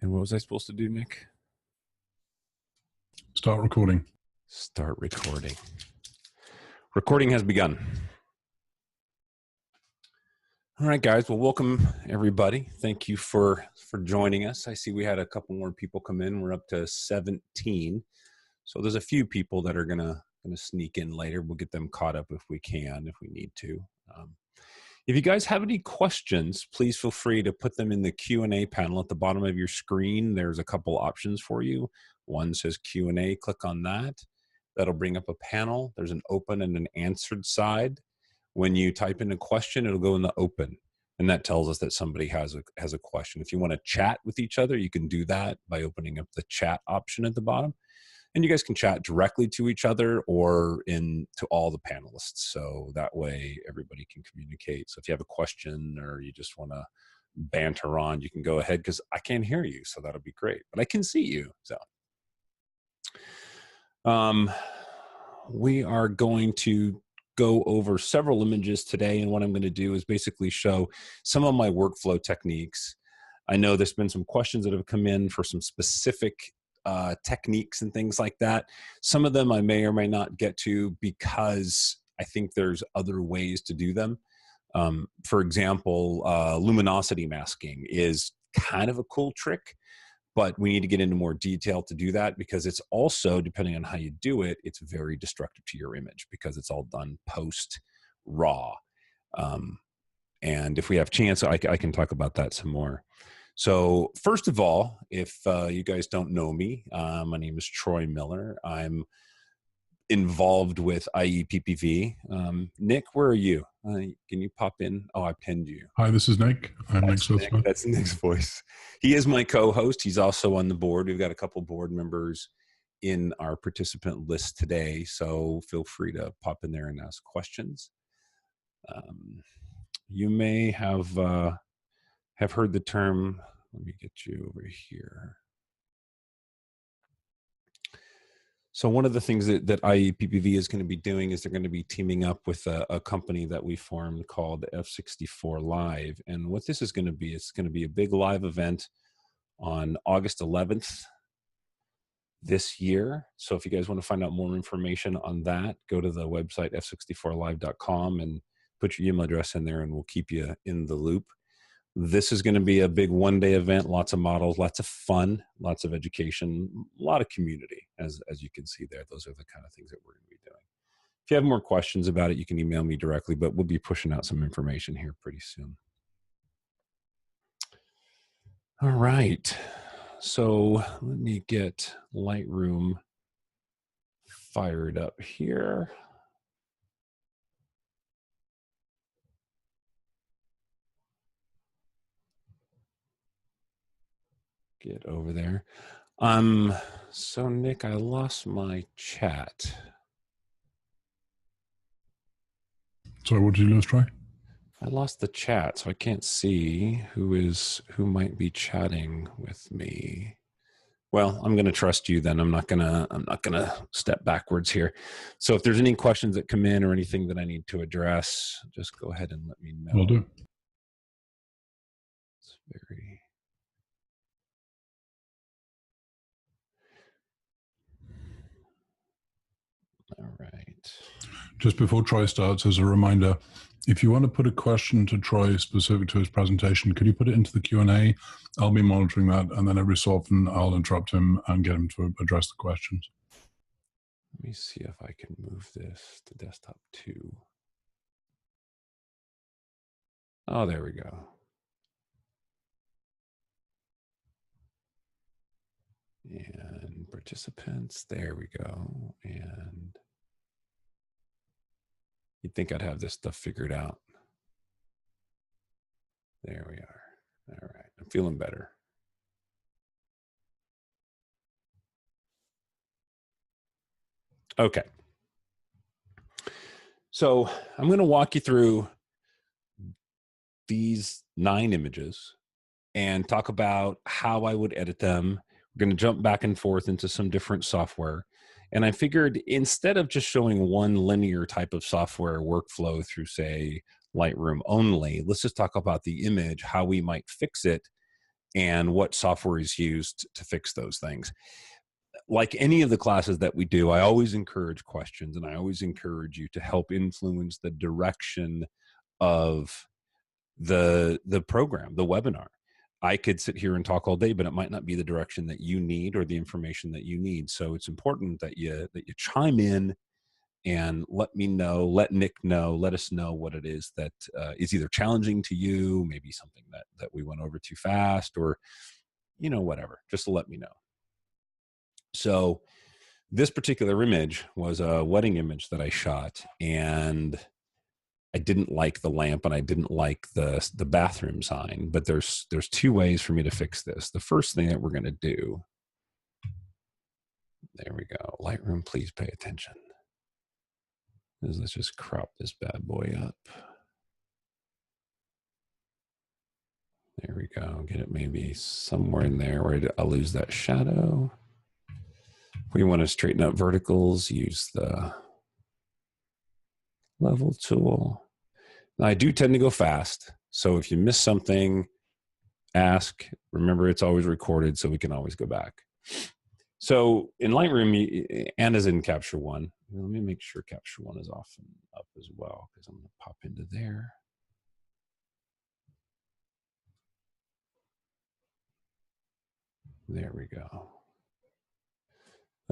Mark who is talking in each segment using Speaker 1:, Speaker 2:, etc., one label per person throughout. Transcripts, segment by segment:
Speaker 1: And what was I supposed to do, Nick?
Speaker 2: Start recording.
Speaker 1: Start recording. Recording has begun. All right, guys. Well, welcome everybody. Thank you for joining us. I see we had a couple more people come in. We're up to 17. So there's a few people that are gonna sneak in later. We'll get them caught up if we can, if we need to. If you guys have any questions, please feel free to put them in the Q&A panel at the bottom of your screen. There's a couple options for you. One says Q&A, click on that. That'll bring up a panel. There's an open and an answered side. When you type in a question, it'll go in the open, and that tells us that somebody has a question. If you want to chat with each other, you can do that by opening up the chat option at the bottom. And you guys can chat directly to each other or to all the panelists. So that way everybody can communicate. So if you have a question or you just want to banter on, you can go ahead, because I can't hear you. So that'll be great, but I can see you. So we are going to go over several images today. And what I'm going to do is basically show some of my workflow techniques. I know there's been some questions that have come in for some specific techniques and things like that. Some of them I may or may not get to because I think there's other ways to do them. For example, luminosity masking is kind of a cool trick, but we need to get into more detail to do that, because it's also, depending on how you do it, it's very destructive to your image because it's all done post raw. And if we have chance, I can talk about that some more. So first of all, if you guys don't know me, my name is Troy Miller. I'm involved with IEPPV. Nick, where are you? Can you pop in? Oh, I pinned you.
Speaker 2: Hi, this is Nick. I'm Nick's
Speaker 1: Nick. That's Nick's voice. He is my co-host. He's also on the board. We've got a couple board members in our participant list today, so feel free to pop in there and ask questions. You may have heard the term. Let me get you over here. So one of the things that IEPPV is going to be doing is they're going to be teaming up with a company that we formed called F64 Live. And what this is going to be, it's going to be a big live event on August 11th this year. So if you guys want to find out more information on that, go to the website f64live.com and put your email address in there, and we'll keep you in the loop. This is going to be a big one-day event, lots of models, lots of fun, lots of education, a lot of community, as you can see there. Those are the kind of things that we're going to be doing. If you have more questions about it, you can email me directly, but we'll be pushing out some information here pretty soon. All right. So let me get Lightroom fired up here. Get over there. So Nick, I lost my chat.
Speaker 2: Sorry, what did you lose, Troy?
Speaker 1: I lost the chat, so I can't see who might be chatting with me. Well, I'm going to trust you then. I'm not going to step backwards here. So if there's any questions that come in or anything that I need to address, just go ahead and let me know.
Speaker 2: Will do.
Speaker 1: It's very... All right.
Speaker 2: Just before Troy starts, as a reminder, if you want to put a question to Troy specific to his presentation, could you put it into the Q&A? I'll be monitoring that, and then every so often I'll interrupt him and get him to address the questions.
Speaker 1: Let me see if I can move this to desktop 2. Oh, there we go. And participants, there we go. And you'd think I'd have this stuff figured out. There we are. All right, I'm feeling better. Okay. So I'm going to walk you through these 9 images and talk about how I would edit them. We're going to jump back and forth into some different software. And I figured instead of just showing one linear type of software workflow through, say, Lightroom only, let's just talk about the image, how we might fix it, and what software is used to fix those things. Like any of the classes that we do, I always encourage questions, and I always encourage you to help influence the direction of the program, the webinar. I could sit here and talk all day, but it might not be the direction that you need or the information that you need. So it's important that you chime in and let me know, let Nick know, let us know what it is that is either challenging to you, maybe something that we went over too fast, or, you know, whatever, just to let me know. So this particular image was a wedding image that I shot, and I didn't like the lamp and I didn't like the bathroom sign, but there's two ways for me to fix this. The first thing that we're going to do, there we go. Lightroom, please pay attention. Let's just crop this bad boy up. There we go. Get it maybe somewhere in there where I'll lose that shadow. We want to straighten up verticals, use the level tool. Now, I do tend to go fast. So if you miss something, ask. Remember, it's always recorded, so we can always go back. So in Lightroom, and as in Capture One, let me make sure Capture One is off and up as well, because I'm going to pop into there. There we go.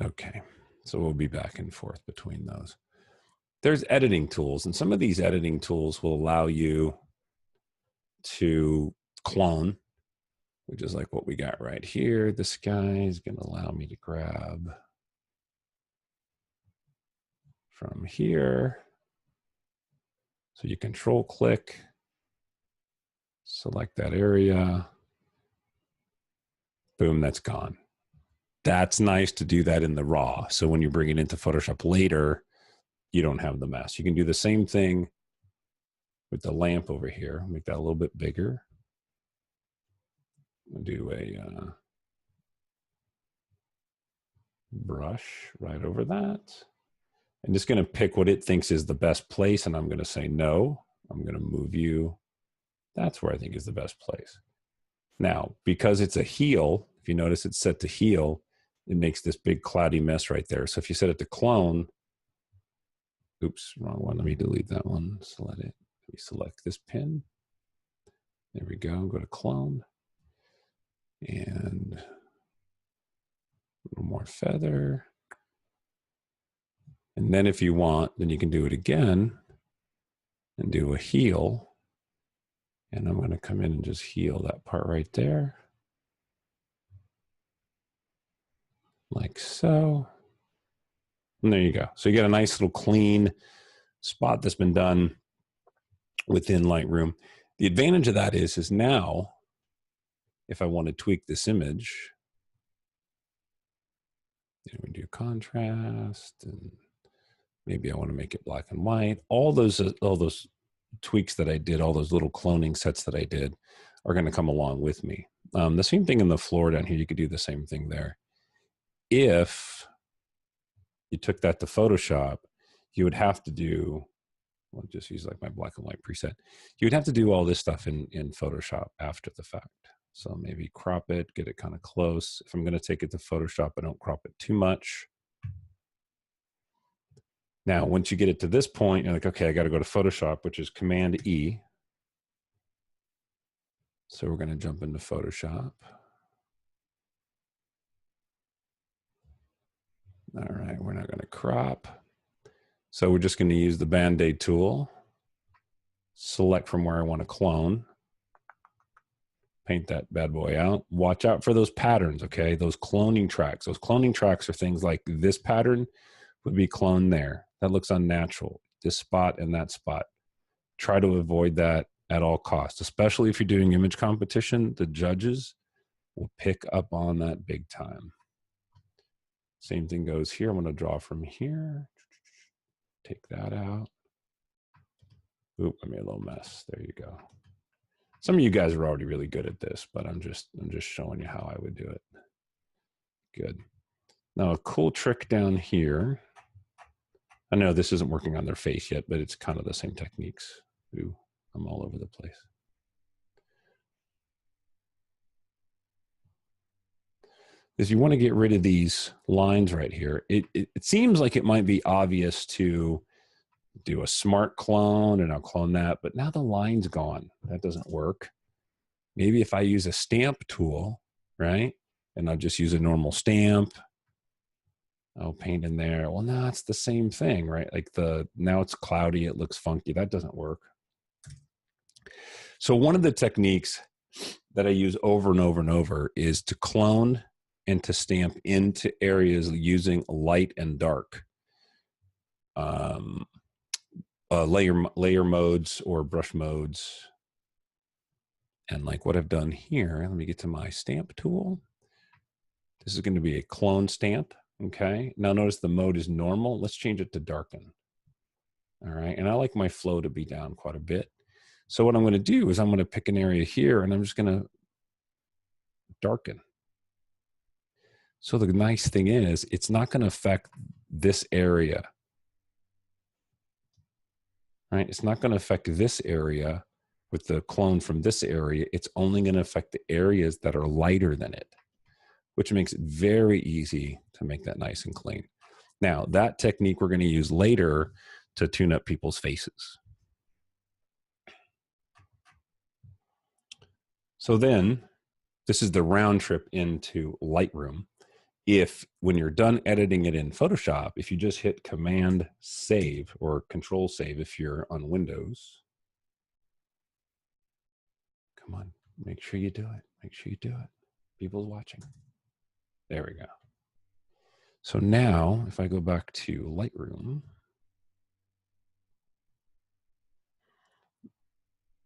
Speaker 1: Okay, so we'll be back and forth between those. There's editing tools, and some of these editing tools will allow you to clone, which is like what we got right here. This guy is going to allow me to grab from here. So you control click, select that area. Boom, that's gone. That's nice to do that in the raw. So when you bring it into Photoshop later, you don't have the mess. You can do the same thing with the lamp over here. Make that a little bit bigger. I'll do a brush right over that. I'm just going to pick what it thinks is the best place, and I'm going to say no. I'm going to move you. That's where I think is the best place. Now, because it's a heel, if you notice it's set to heel, it makes this big cloudy mess right there. So if you set it to clone, oops, wrong one. Let me delete that one. Select it. Let me select this pin. There we go. Go to clone. And a little more feather. And then if you want, then you can do it again and do a heel. And I'm going to come in and just heel that part right there. Like so. And there you go. So you get a nice little clean spot that's been done within Lightroom. The advantage of that is now, if I want to tweak this image, we do contrast, and maybe I want to make it black and white. All those tweaks that I did, all those little cloning sets that I did, are going to come along with me. The same thing in the floor down here. You could do the same thing there. If you took that to Photoshop, you would have to do, I'll just use like my black and white preset. You would have to do all this stuff in Photoshop after the fact. So maybe crop it, get it kind of close. If I'm going to take it to Photoshop, I don't crop it too much. Now, once you get it to this point, you're like, okay, I got to go to Photoshop, which is Command E. So we're going to jump into Photoshop. All right, we're not going to crop. So we're just going to use the Band-Aid tool, select from where I want to clone, paint that bad boy out. Watch out for those patterns, okay? Those cloning tracks. Those cloning tracks are things like this pattern would be cloned there. That looks unnatural. This spot and that spot. Try to avoid that at all costs, especially if you're doing image competition. The judges will pick up on that big time. Same thing goes here. I'm going to draw from here. Take that out. Oop, I made a little mess. There you go. Some of you guys are already really good at this, but I'm just showing you how I would do it. Good. Now a cool trick down here. I know this isn't working on their face yet, but it's kind of the same techniques. Ooh, I'm all over the place. is you want to get rid of these lines right here. It seems like it might be obvious to do a smart clone, and I'll clone that, but now the line's gone. That doesn't work. Maybe if I use a stamp tool, right? And I'll just use a normal stamp. I'll paint in there. Well, now it's the same thing, right? Like now it's cloudy, it looks funky. That doesn't work. So one of the techniques that I use over and over and over is to clone and to stamp into areas using light and dark. Layer modes or brush modes. And like what I've done here, let me get to my stamp tool. This is going to be a clone stamp. Okay. Now notice the mode is normal. Let's change it to darken. All right. And I like my flow to be down quite a bit. So what I'm going to do is I'm going to pick an area here and I'm just going to darken. So the nice thing is it's not going to affect this area. Right? It's not going to affect this area with the clone from this area. It's only going to affect the areas that are lighter than it, which makes it very easy to make that nice and clean. Now, that technique we're going to use later to tune up people's faces. So then, this is the round trip into Lightroom. When you're done editing it in Photoshop, if you just hit Command Save or Control Save if you're on Windows. Come on, make sure you do it. Make sure you do it. People's watching. There we go. So now, if I go back to Lightroom,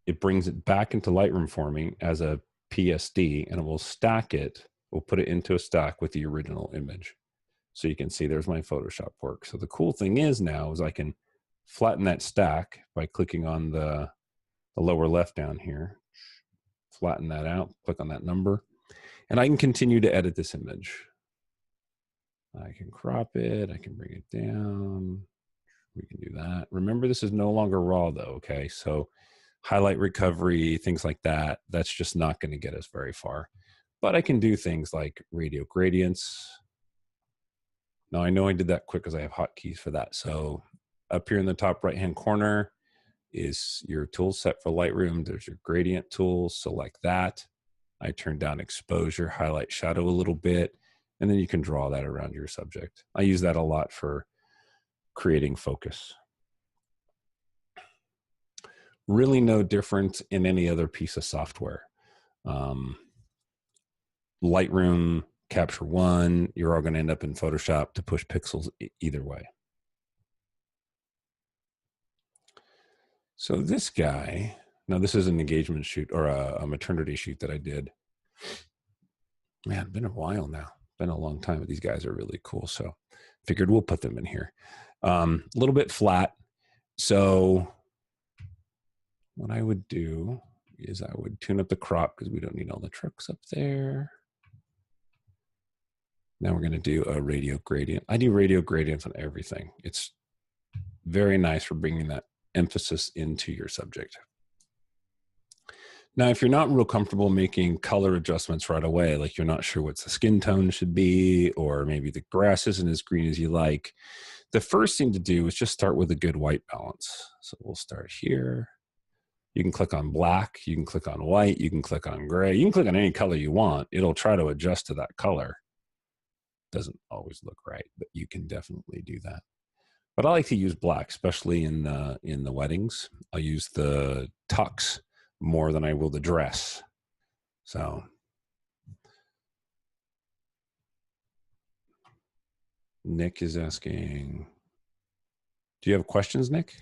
Speaker 1: it brings it back into Lightroom for me as a PSD, and it will stack it. We'll put it into a stack with the original image. So you can see there's my Photoshop work. So the cool thing is now is I can flatten that stack by clicking on the lower left down here. Flatten that out, click on that number, and I can continue to edit this image. I can crop it, I can bring it down. We can do that. Remember, this is no longer raw though, okay? So highlight recovery, things like that, that's just not going to get us very far. But I can do things like radio gradients. Now I know I did that quick because I have hotkeys for that. So up here in the top right-hand corner is your tool set for Lightroom. There's your gradient tools. Select that. I turn down exposure, highlight shadow a little bit, and then you can draw that around your subject. I use that a lot for creating focus. Really no different in any other piece of software. Lightroom, Capture One, you're all going to end up in Photoshop to push pixels either way. So this guy, now this is an engagement shoot or a maternity shoot that I did. Man, it's been a while now. Been a long time, but these guys are really cool. So figured we'll put them in here. A little bit flat. So what I would do is I would tune up the crop because we don't need all the trucks up there. Now we're going to do a radio gradient. I do radio gradients on everything. It's very nice for bringing that emphasis into your subject. Now, if you're not real comfortable making color adjustments right away, like you're not sure what the skin tone should be, or maybe the grass isn't as green as you like, the first thing to do is just start with a good white balance. So we'll start here. You can click on black, you can click on white, you can click on gray, you can click on any color you want. It'll try to adjust to that color. Doesn't always look right, but you can definitely do that. But I like to use black, especially in the weddings. I'll use the tux more than I will the dress. So Nick is asking, do you have questions, Nick?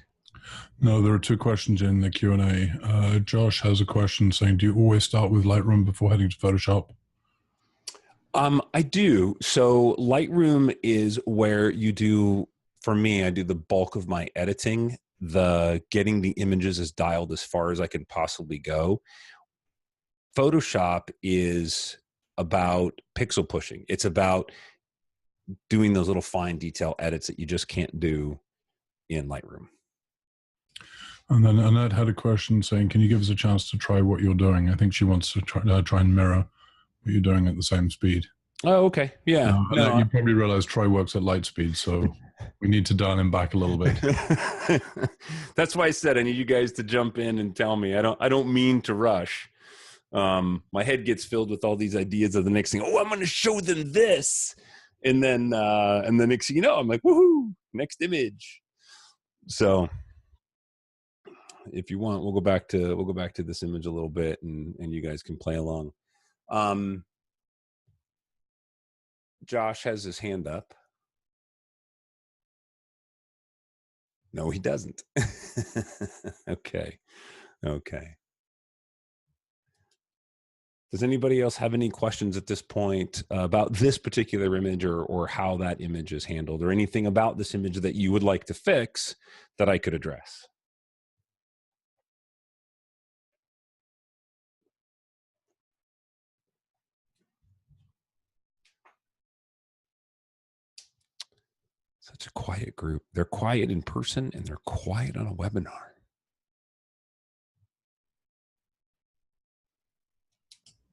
Speaker 2: No, there are two questions in the Q&A. Josh has a question saying, do you always start with Lightroom before heading to Photoshop?
Speaker 1: I do. So Lightroom is where you do, for me, I do the bulk of my editing, getting the images as dialed as far as I can possibly go. Photoshop is about pixel pushing. It's about doing those little fine detail edits that you just can't do in Lightroom.
Speaker 2: And then Annette had a question saying, can you give us a chance to try what you're doing? I think she wants to try and mirror what you're doing at the same speed.
Speaker 1: Oh, okay. Yeah. No.
Speaker 2: You probably realize Troy works at light speed, so we need to dial him back a little bit.
Speaker 1: That's why I said I need you guys to jump in and tell me. I don't mean to rush. My head gets filled with all these ideas of the next thing. Oh, I'm going to show them this, and then the next thing you know, I'm like, woohoo! Next image. So, if you want, we'll go back to this image a little bit, and you guys can play along. Josh has his hand up. No, he doesn't. Okay. Does anybody else have any questions at this point about this particular image, or how that image is handled, or anything about this image that you would like to fix that I could address? Such a quiet group. They're quiet in person and they're quiet on a webinar.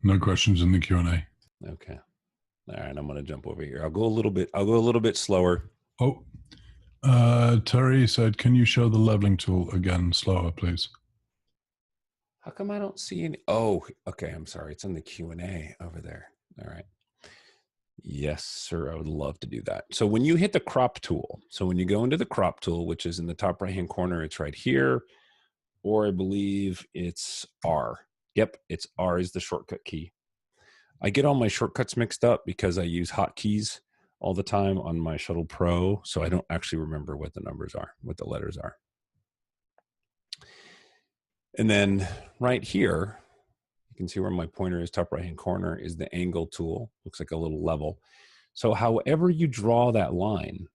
Speaker 2: No questions in the Q&A.
Speaker 1: Okay. All right, I'm going to jump over here. I'll go a little bit slower.
Speaker 2: Oh, Terry said, can you show the leveling tool again slower, please?
Speaker 1: How come I don't see any? Oh, okay. I'm sorry. It's in the Q&A over there. All right. Yes, sir. I would love to do that. So when you hit the crop tool, so when you go into the crop tool, which is in the top right-hand corner, it's right here, or I believe it's R. Yep, it's R is the shortcut key. I get all my shortcuts mixed up because I use hotkeys all the time on my Shuttle Pro, so I don't actually remember what the numbers are, what the letters are. And then right here, you can see where my pointer is, top right-hand corner, is the angle tool. Looks like a little level. So however you draw that line,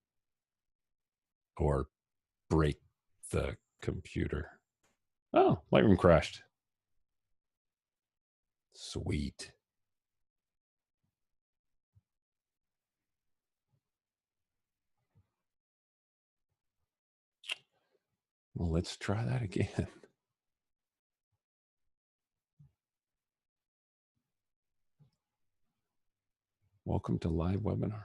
Speaker 1: or break the computer. Oh, Lightroom crashed. Sweet. Well, let's try that again. Welcome to live webinars.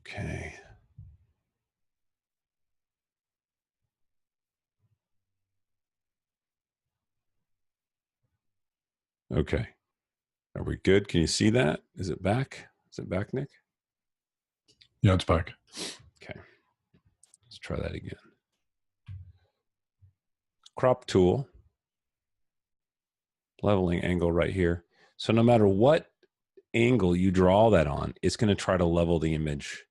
Speaker 1: Okay. Okay. Are we good? Can you see that? Is it back? Is it back, Nick?
Speaker 2: Yeah, it's back.
Speaker 1: Okay. Let's try that again. Crop tool. Leveling angle right here. So no matter what angle you draw that on, it's going to try to level the image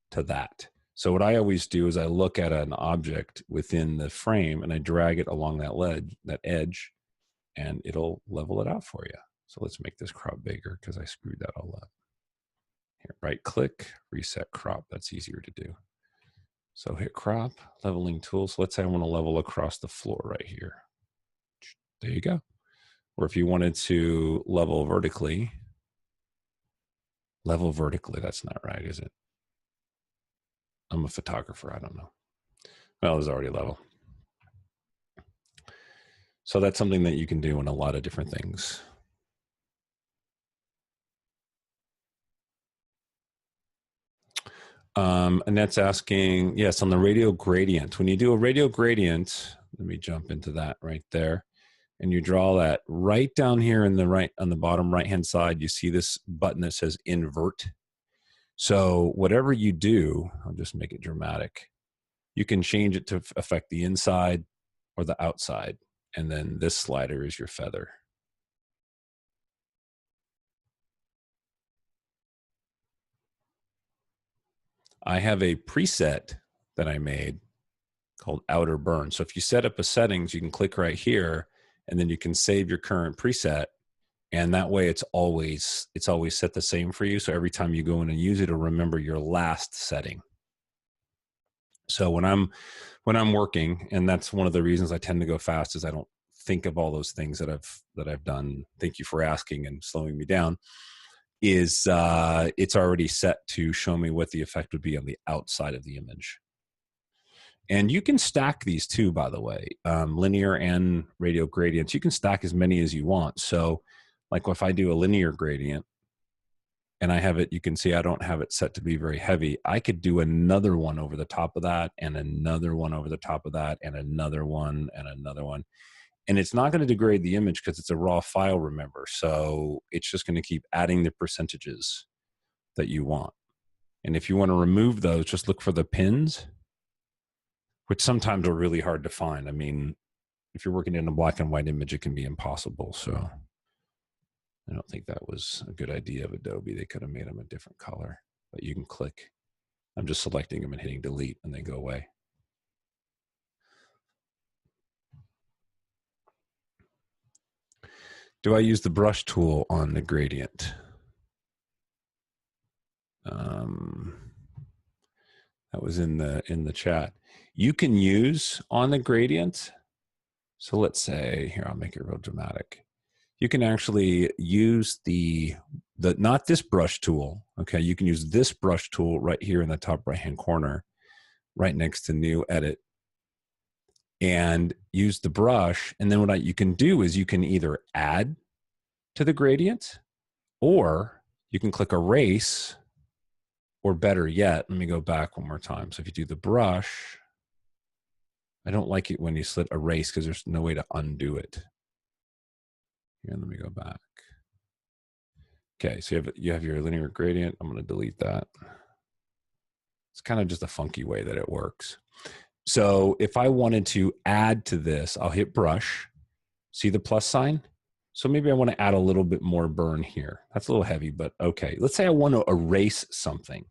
Speaker 1: to that. So what I always do is I look at an object within the frame and I drag it along that edge, and it'll level it out for you. So let's make this crop bigger because I screwed that all up. Here, right click, reset crop. That's easier to do. So hit crop, leveling tool. So let's say I want to level across the floor right here. There you go. Or if you wanted to level vertically, that's not right, is it? I'm a photographer, I don't know. Well, there's already a level. So that's something that you can do in a lot of different things. And that's asking, yes, on the radial gradient. When you do a radial gradient, let me jump into that right there. And you draw that right down here in the right, on the bottom right-hand side, you see this button that says invert. So whatever you do, I'll just make it dramatic. You can change it to affect the inside or the outside. And then this slider is your feather. I have a preset that I made called outer burn. So if you set up a settings, you can click right here and then you can save your current preset. And that way it's always set the same for you. So every time you go in and use it, it'll remember your last setting. So when I'm working, and that's one of the reasons I tend to go fast, is I don't think of all those things that I've done, thank you for asking and slowing me down, is it's already set to show me what the effect would be on the outside of the image. And you can stack these too, by the way, linear and radial gradients. You can stack as many as you want. So like if I do a linear gradient and I have it, you can see I don't have it set to be very heavy. I could do another one over the top of that and another one over the top of that and another one and another one. And it's not going to degrade the image because it's a raw file, remember. So it's just going to keep adding the percentages that you want. And if you want to remove those, just look for the pins, which sometimes are really hard to find. I mean, if you're working in a black and white image, it can be impossible. So I don't think that was a good idea of Adobe. They could have made them a different color, but you can click. I'm just selecting them and hitting delete and they go away. Do I use the brush tool on the gradient? That was in the chat. You can use on the gradient. So let's say here, I'll make it real dramatic. You can actually use the not this brush tool. Okay, you can use this brush tool right here in the top right hand corner, right next to new edit, and use the brush. And then what you can do is you can either add to the gradient, or you can click erase, or better yet, let me go back one more time. So if you do the brush, I don't like it when you select erase because there's no way to undo it. Here, let me go back. Okay, so you have your linear gradient. I'm going to delete that. It's kind of just a funky way that it works. So if I wanted to add to this, I'll hit brush. See the plus sign? So maybe I want to add a little bit more burn here. That's a little heavy, but okay. Let's say I want to erase something.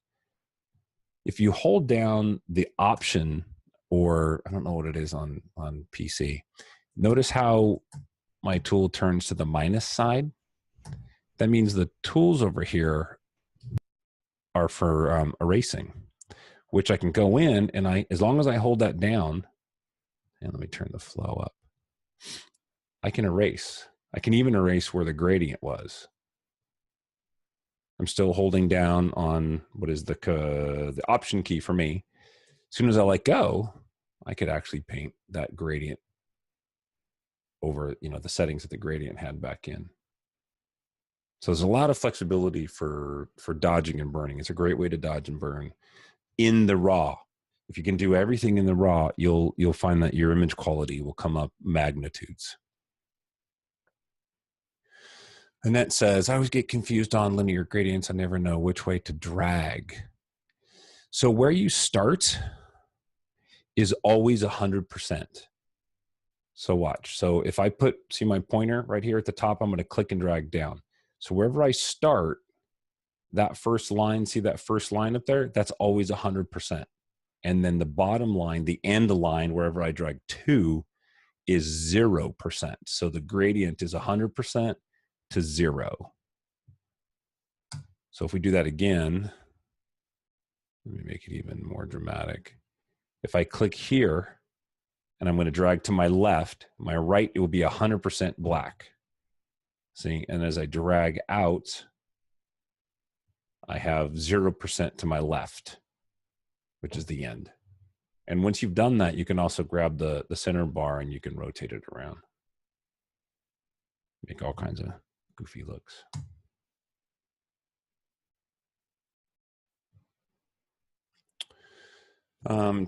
Speaker 1: If you hold down the option, or I don't know what it is on PC, notice how my tool turns to the minus side. That means the tools over here are for erasing, which I can go in and as long as I hold that down, and let me turn the flow up, I can erase. I can even erase where the gradient was. I'm still holding down on what is the option key for me. As soon as I let go, I could actually paint that gradient over, the settings that the gradient had back in. So there's a lot of flexibility for dodging and burning. It's a great way to dodge and burn in the raw. If you can do everything in the raw, you'll find that your image quality will come up magnitudes. Annette says, I always get confused on linear gradients. I never know which way to drag. So where you start is always 100%. So watch. So if I see my pointer right here at the top, I'm going to click and drag down. So wherever I start, that first line, see that first line up there? That's always 100%. And then the bottom line, the end line, wherever I drag to, is 0%. So the gradient is 100% to 0. So if we do that again, let me make it even more dramatic. If I click here and I'm going to drag to my left, my right, it will be 100% black. See, and as I drag out, I have 0% to my left, which is the end. And once you've done that, you can also grab the center bar and you can rotate it around. Make all kinds of goofy looks.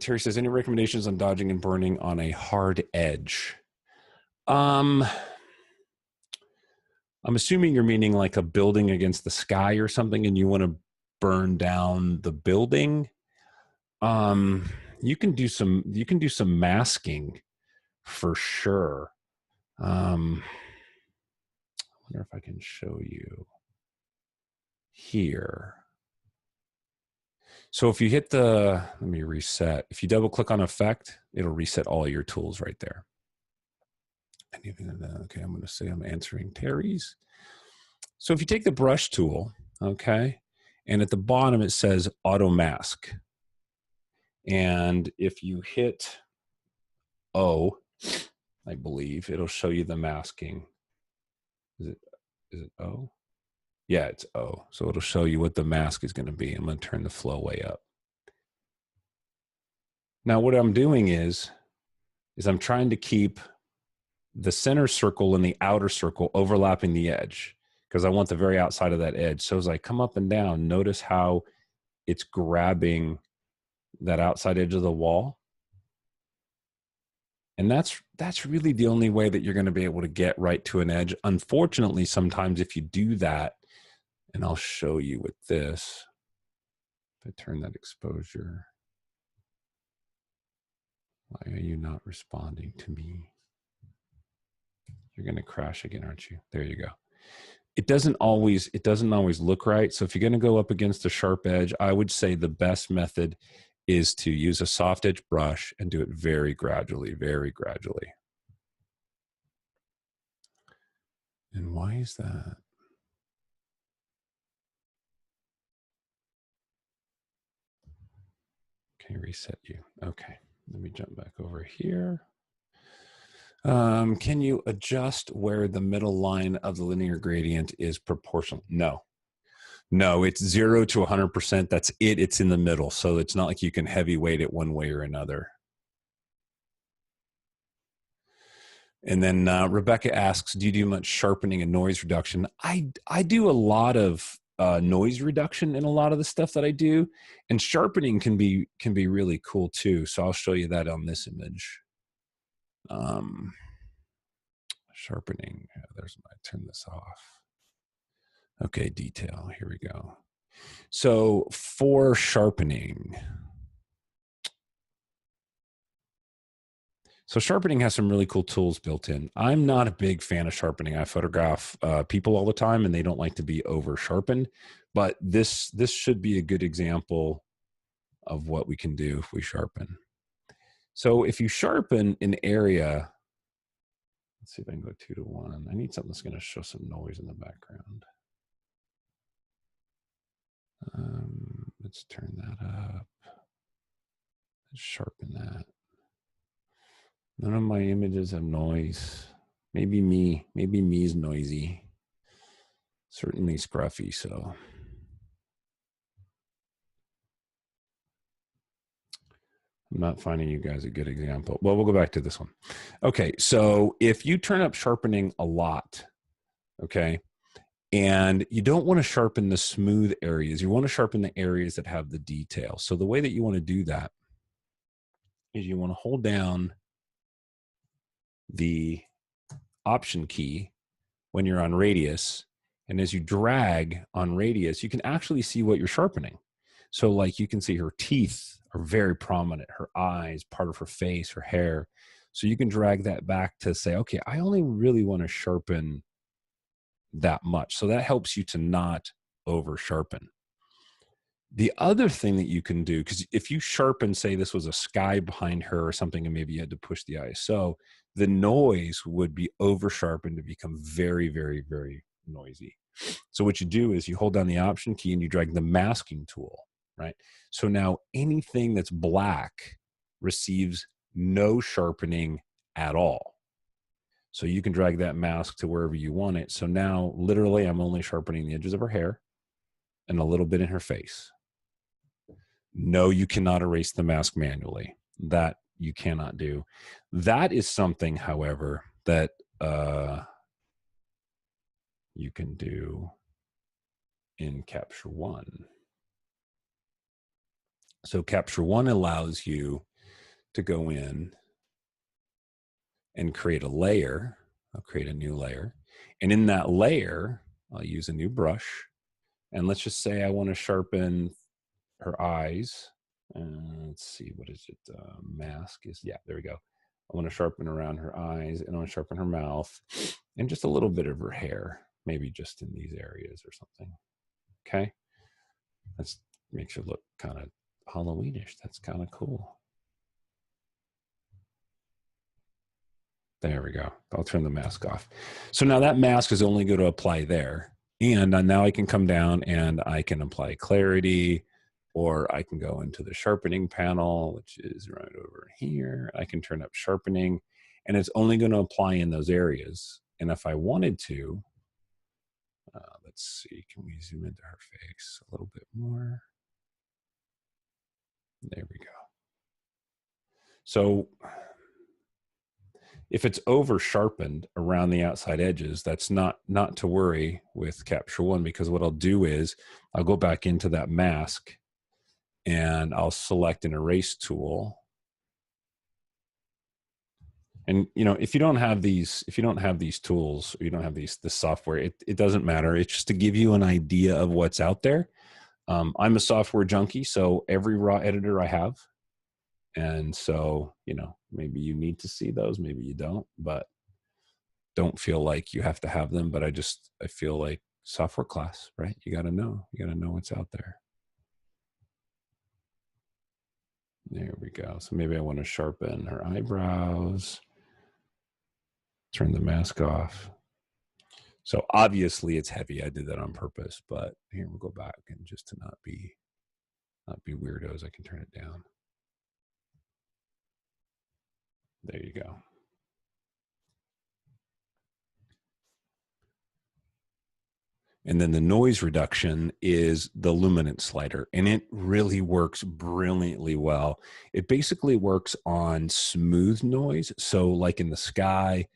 Speaker 1: Terry says, any recommendations on dodging and burning on a hard edge? I'm assuming you're meaning like a building against the sky or something, and you want to burn down the building. You can do some masking for sure. I wonder if I can show you here. So if you hit let me reset. If you double click on effect, it'll reset all your tools right there. Okay, I'm going to say I'm answering Terry's. So if you take the brush tool, okay, and at the bottom it says auto mask. And if you hit O, I believe. It'll show you the masking. Is it O? Yeah, it's O. So it'll show you what the mask is going to be. I'm going to turn the flow way up. Now what I'm doing is I'm trying to keep the center circle and the outer circle overlapping the edge, because I want the very outside of that edge. So as I come up and down, notice how it's grabbing that outside edge of the wall. And that's really the only way that you're going to be able to get right to an edge. Unfortunately, sometimes if you do that, and I'll show you with this, if I turn that exposure, why are you not responding to me? You're going to crash again, aren't you? There you go. It doesn't always look right. So if you're going to go up against a sharp edge, I would say the best method is to use a soft edge brush and do it very gradually, very gradually. And why is that? Can I reset you? Okay, let me jump back over here. Can you adjust where the middle line of the linear gradient is proportional? No. No, it's 0 to 100%. That's it. It's in the middle. So it's not like you can heavyweight it one way or another. And then Rebecca asks, do you do much sharpening and noise reduction? I do a lot of noise reduction in a lot of the stuff that I do, and sharpening can be really cool too. So I'll show you that on this image. Sharpening. Turn this off. Okay, detail. Here we go. So for sharpening, sharpening has some really cool tools built in. I'm not a big fan of sharpening. I photograph people all the time, and they don't like to be over sharpened. But this should be a good example of what we can do if we sharpen. So if you sharpen an area, let's see if I can go 2 to 1. I need something that's going to show some noise in the background. Let's turn that up. Let's sharpen that. None of my images have noise. Maybe me's noisy. Certainly scruffy, so. I'm not finding you guys a good example. Well, we'll go back to this one. Okay, so if you turn up sharpening a lot, okay, and you don't want to sharpen the smooth areas, you want to sharpen the areas that have the detail. So the way that you want to do that is you want to hold down the Option key when you're on radius, and as you drag on radius, you can actually see what you're sharpening. So like you can see her teeth are very prominent, her eyes, part of her face, her hair. So you can drag that back to say, okay, I only really want to sharpen that much. So that helps you to not over sharpen. The other thing that you can do, because if you sharpen, say this was a sky behind her or something, and maybe you had to push the ISO, the noise would be over sharpened to become very, very, very noisy. So what you do is you hold down the Option key and you drag the masking tool, right? So now anything that's black receives no sharpening at all. So you can drag that mask to wherever you want it. So now literally I'm only sharpening the edges of her hair and a little bit in her face. No, you cannot erase the mask manually. That you cannot do. That is something, however, that you can do in Capture One. So Capture One allows you to go in and create a layer. I'll create a new layer. And in that layer, I'll use a new brush. And let's just say I want to sharpen her eyes. Let's see, what is it? Mask is, yeah, there we go. I want to sharpen around her eyes, and I want to sharpen her mouth and just a little bit of her hair, maybe just in these areas or something. Okay. That makes her look kind of Halloweenish. That's kind of cool. There we go. I'll turn the mask off. So now that mask is only going to apply there. And now I can come down and I can apply clarity, or I can go into the sharpening panel, which is right over here. I can turn up sharpening. and it's only going to apply in those areas. And if I wanted to, let's see, can we zoom into her face a little bit more? There we go. So if it's over sharpened around the outside edges, that's not to worry with Capture One, because what I'll do is I'll go back into that mask and I'll select an erase tool. And if you don't have these tools, or you don't have this software, it doesn't matter. It's just to give you an idea of what's out there. I'm a software junkie, so every raw editor I have. And so, maybe you need to see those, maybe you don't, but don't feel like you have to have them. But I feel like software class, right? You got to know what's out there. There we go. So maybe I want to sharpen her eyebrows, turn the mask off. So obviously it's heavy. I did that on purpose, but here we'll go back, and just to not be weirdos, I can turn it down. There you go. And then the noise reduction is the luminance slider, and it really works brilliantly well. It basically works on smooth noise. So like in the sky,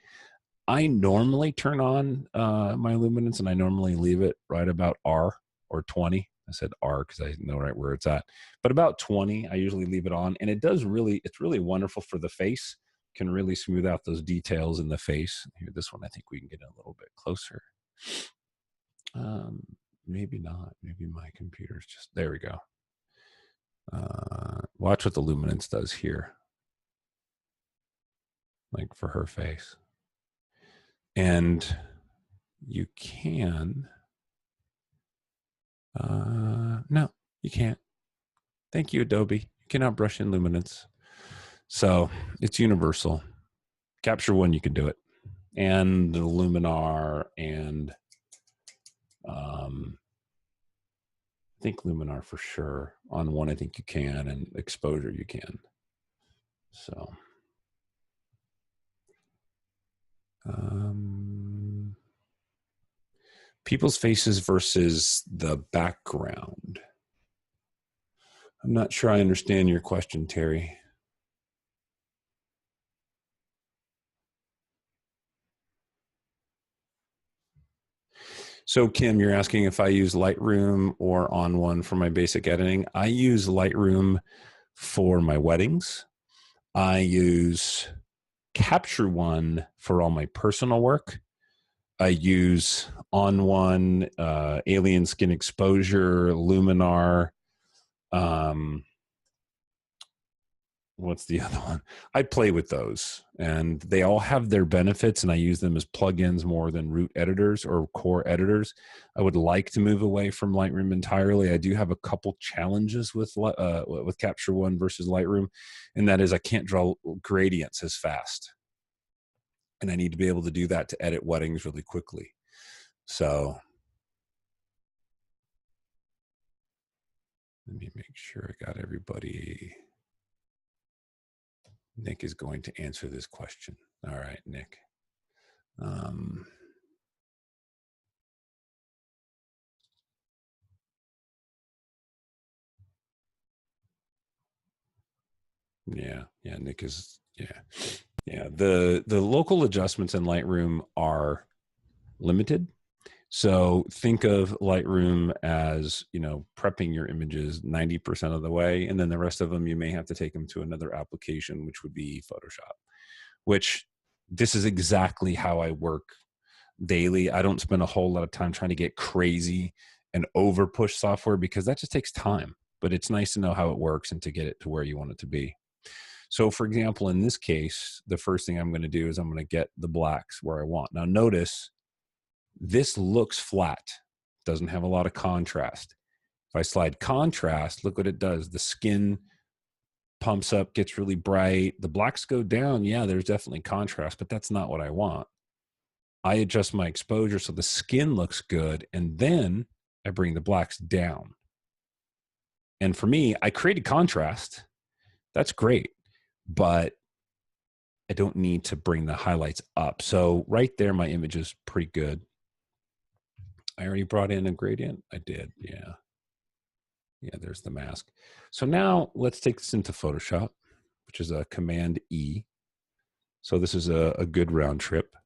Speaker 1: I normally turn on my luminance, and I normally leave it right about R or 20. I said R because I know right where it's at. But about 20, I usually leave it on. And it's really wonderful for the face. Can really smooth out those details in the face. Here, this one, I think we can get a little bit closer. Maybe not. Maybe my computer's just, there we go. Watch what the luminance does here. Like for her face. And you can, no, you can't. Thank you, Adobe. You cannot brush in luminance. So it's universal. Capture One, you can do it. And the Luminar, and I think Luminar for sure. On one, I think you can, and exposure you can. So people's faces versus the background. I'm not sure I understand your question, Terry. So Kim, you're asking if I use Lightroom or On One for my basic editing. I use Lightroom for my weddings. I use Capture One for all my personal work. I use On One, Alien Skin Exposure, Luminar. What's the other one? I play with those, and they all have their benefits, and I use them as plugins more than root editors or core editors. I would like to move away from Lightroom entirely. I do have a couple challenges with Capture One versus Lightroom, and that is I can't draw gradients as fast, and I need to be able to do that to edit weddings really quickly. So let me make sure I got everybody. Nick is going to answer this question. All right, Nick. Yeah, Nick is, yeah. The local adjustments in Lightroom are limited. So think of Lightroom as, prepping your images 90% of the way, and then the rest of them, you may have to take them to another application, which would be Photoshop, which this is exactly how I work daily. I don't spend a whole lot of time trying to get crazy and over push software, because that just takes time, but it's nice to know how it works and to get it to where you want it to be. So for example, in this case, the first thing I'm going to do is I'm going to get the blacks where I want. Now notice, this looks flat, doesn't have a lot of contrast. If I slide contrast, look what it does. The skin pumps up, gets really bright. The blacks go down. Yeah, there's definitely contrast, but that's not what I want. I adjust my exposure so the skin looks good, and then I bring the blacks down. And for me, I created contrast. That's great. But I don't need to bring the highlights up. So right there, my image is pretty good. I already brought in a gradient. I did, yeah. Yeah, there's the mask. So now let's take this into Photoshop, which is a Command E. So this is a good round trip.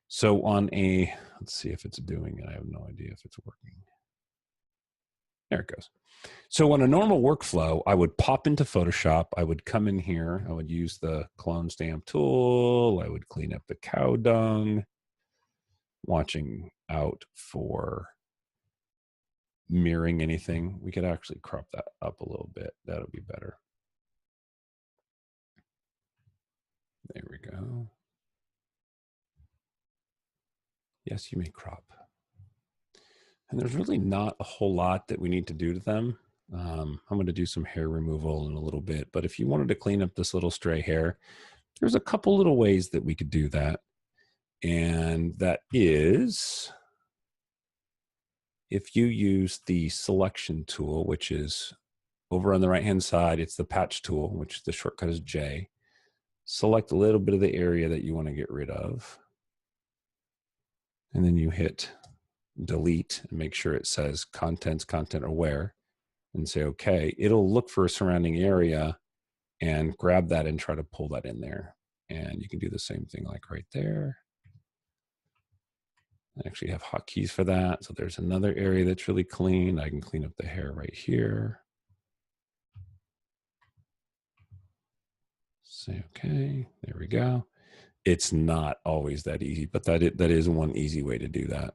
Speaker 1: So on a, let's see if it's doing it. I have no idea if it's working. There it goes. So on a normal workflow, I would pop into Photoshop. I would come in here. I would use the clone stamp tool. I would clean up the cow dung, watching out for mirroring anything. We could actually crop that up a little bit. That'll be better. There we go. Yes, you may crop. And there's really not a whole lot that we need to do to them. I'm going to do some hair removal in a little bit, but if you wanted to clean up this little stray hair, there's a couple little ways that we could do that. And that is, if you use the selection tool, which is over on the right-hand side, it's the patch tool, which the shortcut is J. Select a little bit of the area that you want to get rid of. And then you hit delete and make sure it says contents, content aware, and say, okay, it'll look for a surrounding area and grab that and try to pull that in there. And you can do the same thing like right there. I actually have hotkeys for that. So there's another area that's really clean. I can clean up the hair right here. Say, okay, there we go. It's not always that easy, but that is one easy way to do that.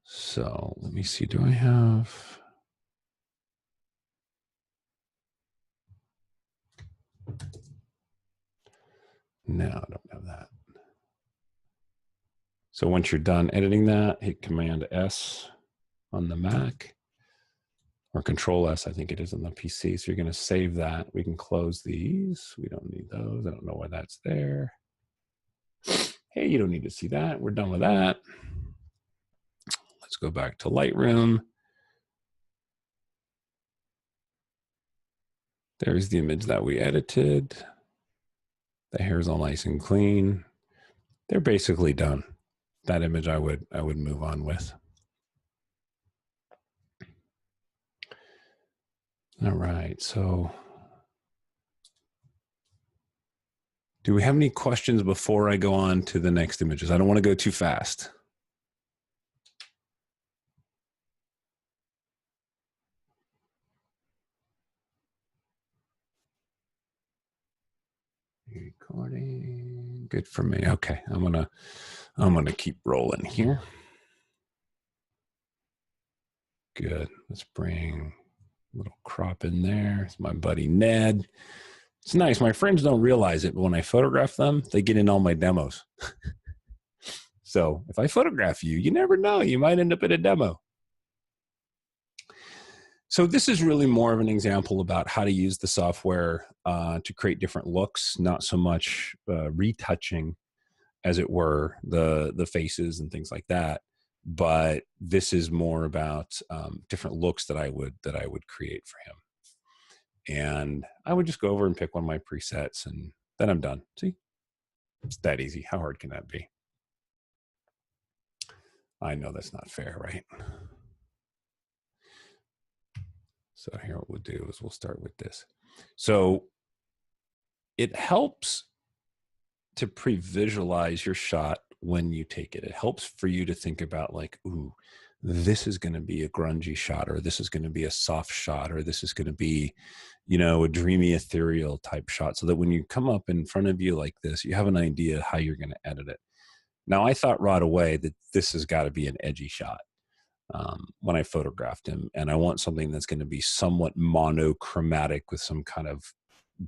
Speaker 1: So let me see, do I have... No, I don't have that. So once you're done editing that, hit Command S on the Mac, or Control S, I think it is on the PC. So you're going to save that. We can close these. We don't need those. I don't know why that's there. Hey, you don't need to see that. We're done with that. Let's go back to Lightroom. There's the image that we edited. The hair is all nice and clean. They're basically done. That image I would move on with. All right, so do we have any questions before I go on to the next images? I don't want to go too fast. Recording, good for me. Okay, I'm gonna keep rolling here. Good. Let's bring a little crop in there. It's my buddy Ned. It's nice. My friends don't realize it, but when I photograph them, they get in all my demos. So if I photograph you, you never know. You might end up in a demo. So this is really more of an example about how to use the software to create different looks, not so much retouching, as it were, the faces and things like that. But this is more about different looks that I would create for him. And I would just go over and pick one of my presets, and then I'm done. See, it's that easy. How hard can that be? I know that's not fair, right? So here what we'll do is we'll start with this. So it helps to pre-visualize your shot when you take it. It helps for you to think about like, ooh, this is going to be a grungy shot, or this is going to be a soft shot, or this is going to be, you know, a dreamy ethereal type shot, so that when you come up in front of you like this, you have an idea how you're going to edit it. Now, I thought right away that this has got to be an edgy shot when I photographed him, and I want something that's going to be somewhat monochromatic with some kind of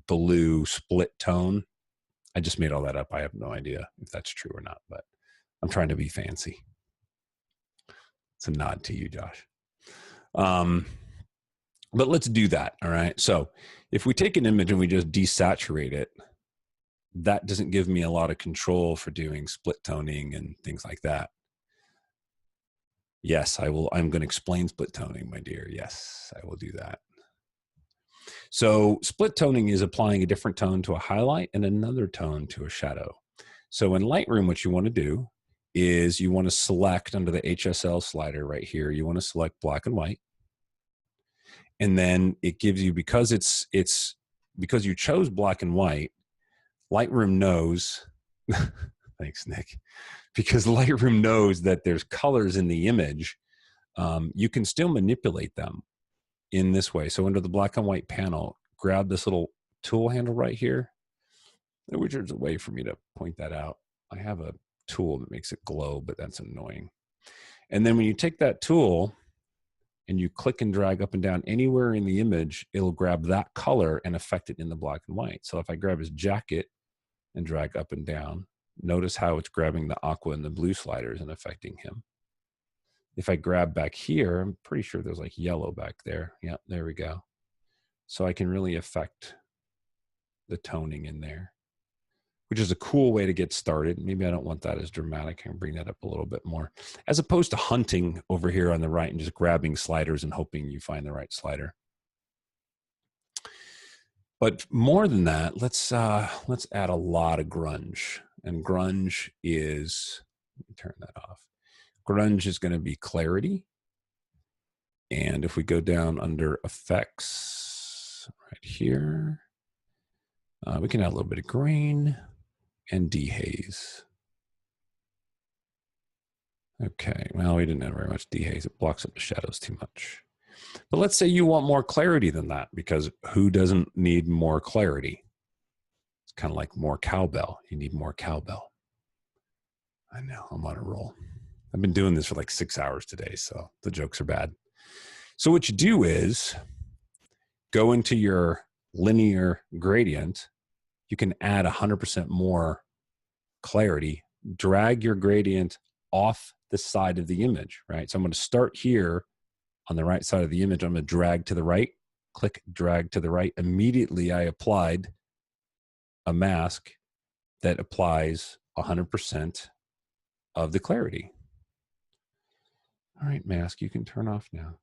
Speaker 1: blue split tone. I just made all that up. I have no idea if that's true or not, but I'm trying to be fancy. It's a nod to you, Josh. But let's do that, all right? So if we take an image and we just desaturate it, that doesn't give me a lot of control for doing split toning and things like that. Yes, I will. I'm going to explain split toning, my dear. Yes, I will do that. So split toning is applying a different tone to a highlight and another tone to a shadow. So in Lightroom, what you want to do is you want to select under the HSL slider right here, you want to select black and white. And then it gives you, because because you chose black and white, Lightroom knows, thanks, Nick, because Lightroom knows that there's colors in the image. You can still manipulate them in this way. So under the black and white panel, grab this little tool handle right here. I wish there's a way for me to point that out. I have a tool that makes it glow, but that's annoying. And then when you take that tool and you click and drag up and down anywhere in the image, it'll grab that color and affect it in the black and white. So if I grab his jacket and drag up and down, notice how it's grabbing the aqua and the blue sliders and affecting him. If I grab back here, I'm pretty sure there's like yellow back there. Yeah, there we go. So I can really affect the toning in there, which is a cool way to get started. Maybe I don't want that as dramatic. I can bring that up a little bit more, as opposed to hunting over here on the right and just grabbing sliders and hoping you find the right slider. But more than that, let's add a lot of grunge. And grunge is, let me turn that off. Grunge is going to be clarity. And if we go down under effects right here, we can add a little bit of green and dehaze. Okay, well, we didn't add very much dehaze. It blocks up the shadows too much. But let's say you want more clarity than that, because who doesn't need more clarity? It's kind of like more cowbell. You need more cowbell. I know, I'm on a roll. I've been doing this for like 6 hours today, so the jokes are bad. So what you do is go into your linear gradient. You can add 100% more clarity. Drag your gradient off the side of the image, right? So I'm going to start here on the right side of the image. I'm going to drag to the right, click, drag to the right. Immediately, I applied a mask that applies 100% of the clarity. All right, mask, you can turn off now.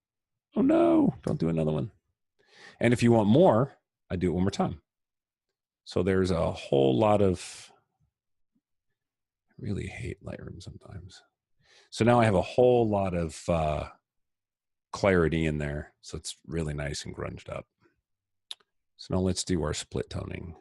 Speaker 1: Oh no, don't do another one. And if you want more, I do it one more time. So there's a whole lot of, I really hate Lightroom sometimes. So now I have a whole lot of clarity in there. So it's really nice and grunged up. So now let's do our split toning.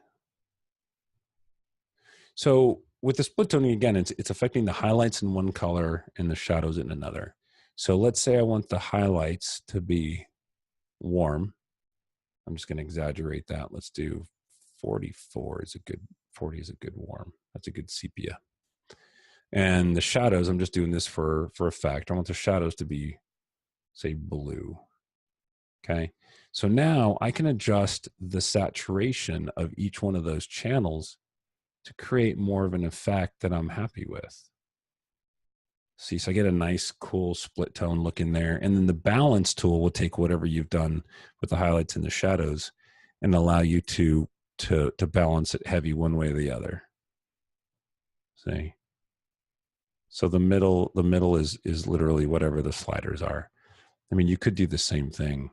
Speaker 1: So with the split toning, again, it's affecting the highlights in one color and the shadows in another. So let's say I want the highlights to be warm. I'm just going to exaggerate that. Let's do 44 is a good, 40 is a good warm. That's a good sepia. And the shadows, I'm just doing this for effect. I want the shadows to be, say, blue. Okay. So now I can adjust the saturation of each one of those channels to create more of an effect that I'm happy with. See, so I get a nice, cool split tone look in there. And then the balance tool will take whatever you've done with the highlights and the shadows and allow you to balance it heavy one way or the other. See? So the middle is literally whatever the sliders are. I mean, you could do the same thing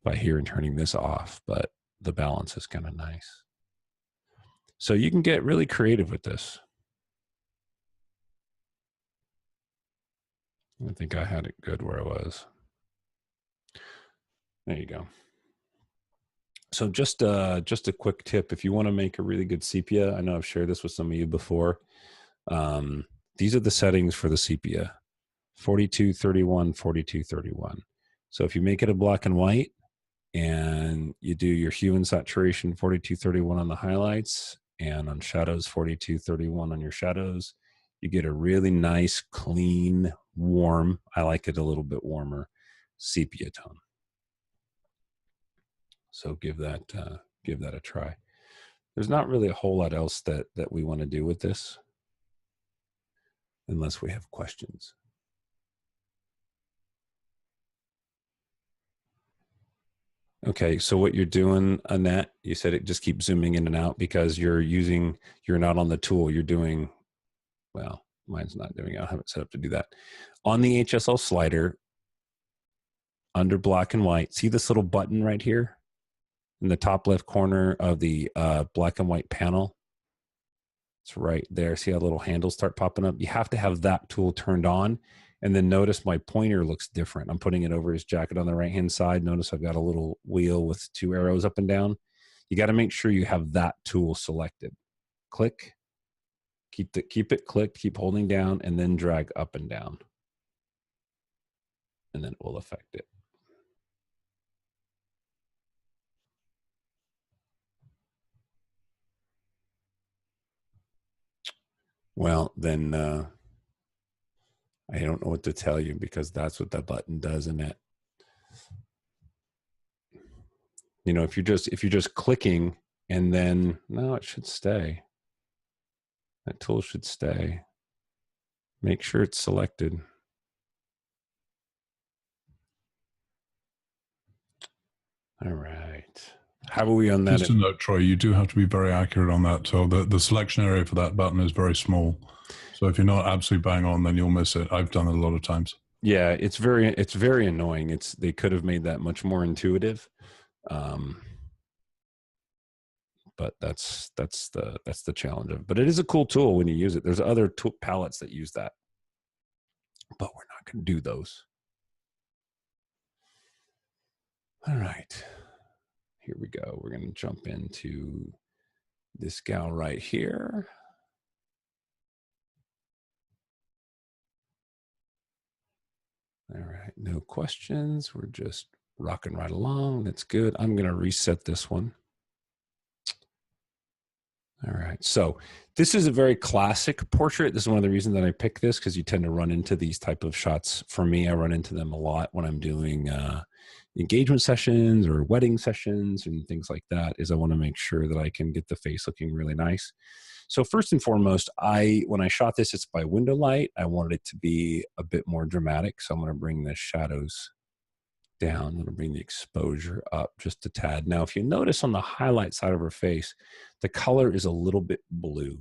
Speaker 1: by here and turning this off, but the balance is kind of nice. So you can get really creative with this. I think I had it good where I was. There you go. So just a quick tip, if you want to make a really good sepia, I know I've shared this with some of you before. These are the settings for the sepia, 4231, 4231. So if you make it a black and white and you do your hue and saturation 4231 on the highlights and on shadows 4231 on your shadows, you get a really nice, clean, warm, I like it a little bit warmer, sepia tone. So give that a try. There's not really a whole lot else that we want to do with this, unless we have questions. Okay, so what you're doing, Annette, you said it just keeps zooming in and out because you're not on the tool. You're doing, well, mine's not doing it. I have it set up to do that. On the HSL slider, under black and white, see this little button right here? in the top left corner of the black and white panel. It's right there. See how little handles start popping up? You have to have that tool turned on. And then notice my pointer looks different. I'm putting it over his jacket on the right-hand side. Notice I've got a little wheel with 2 arrows up and down. You got to make sure you have that tool selected. Click, keep it clicked, keep holding down, and then drag up and down. And then it will affect it. Well, then I don't know what to tell you, because that's what that button does in it. You know, if you're just clicking and then, no, it should stay. That tool should stay. Make sure it's selected. All right. How are we on that?
Speaker 2: Just a note, Troy, you do have to be very accurate on that. So the selection area for that button is very small. So if you're not absolutely bang on, then you'll miss it. I've done it a lot of times. Yeah,
Speaker 1: it's very annoying. They could have made that much more intuitive. But that's the challenge of it. But it is a cool tool when you use it. There's other palettes that use that, but we're not going to do those. All right, here we go. We're going to jump into this gal right here. All right, no questions. We're just rocking right along. That's good. I'm going to reset this one. All right, so this is a very classic portrait. This is one of the reasons that I picked this, because you tend to run into these type of shots. For me, I run into them a lot when I'm doing engagement sessions or wedding sessions and things like that, is I want to make sure that I can get the face looking really nice. So first and foremost, when I shot this, it's by window light. I wanted it to be a bit more dramatic, so I'm going to bring the shadows down. I'm going to bring the exposure up just a tad. Now, if you notice on the highlight side of her face, the color is a little bit blue,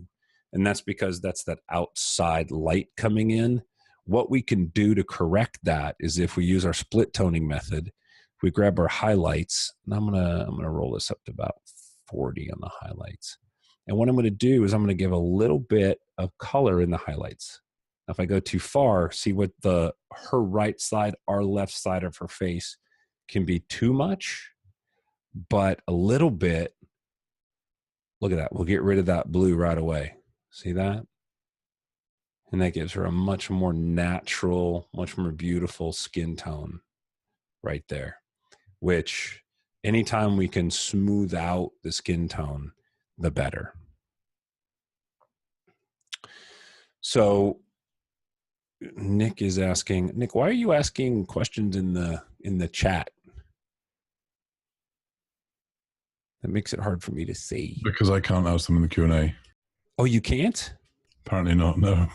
Speaker 1: and that's because that's that outside light coming in. What we can do to correct that is if we use our split toning method, we grab our highlights, and I'm gonna roll this up to about 40 on the highlights. And what I'm going to do is I'm going to give a little bit of color in the highlights. Now, if I go too far, see what her right side, our left side of her face can be too much, but a little bit, look at that. We'll get rid of that blue right away. See that? And that gives her a much more natural, much more beautiful skin tone right there, which anytime we can smooth out the skin tone, the better. So Nick is asking, Nick, why are you asking questions in the chat? That makes it hard for me to see.
Speaker 2: Because I can't ask them in the Q&A.
Speaker 1: Oh, you can't?
Speaker 2: Apparently not, no.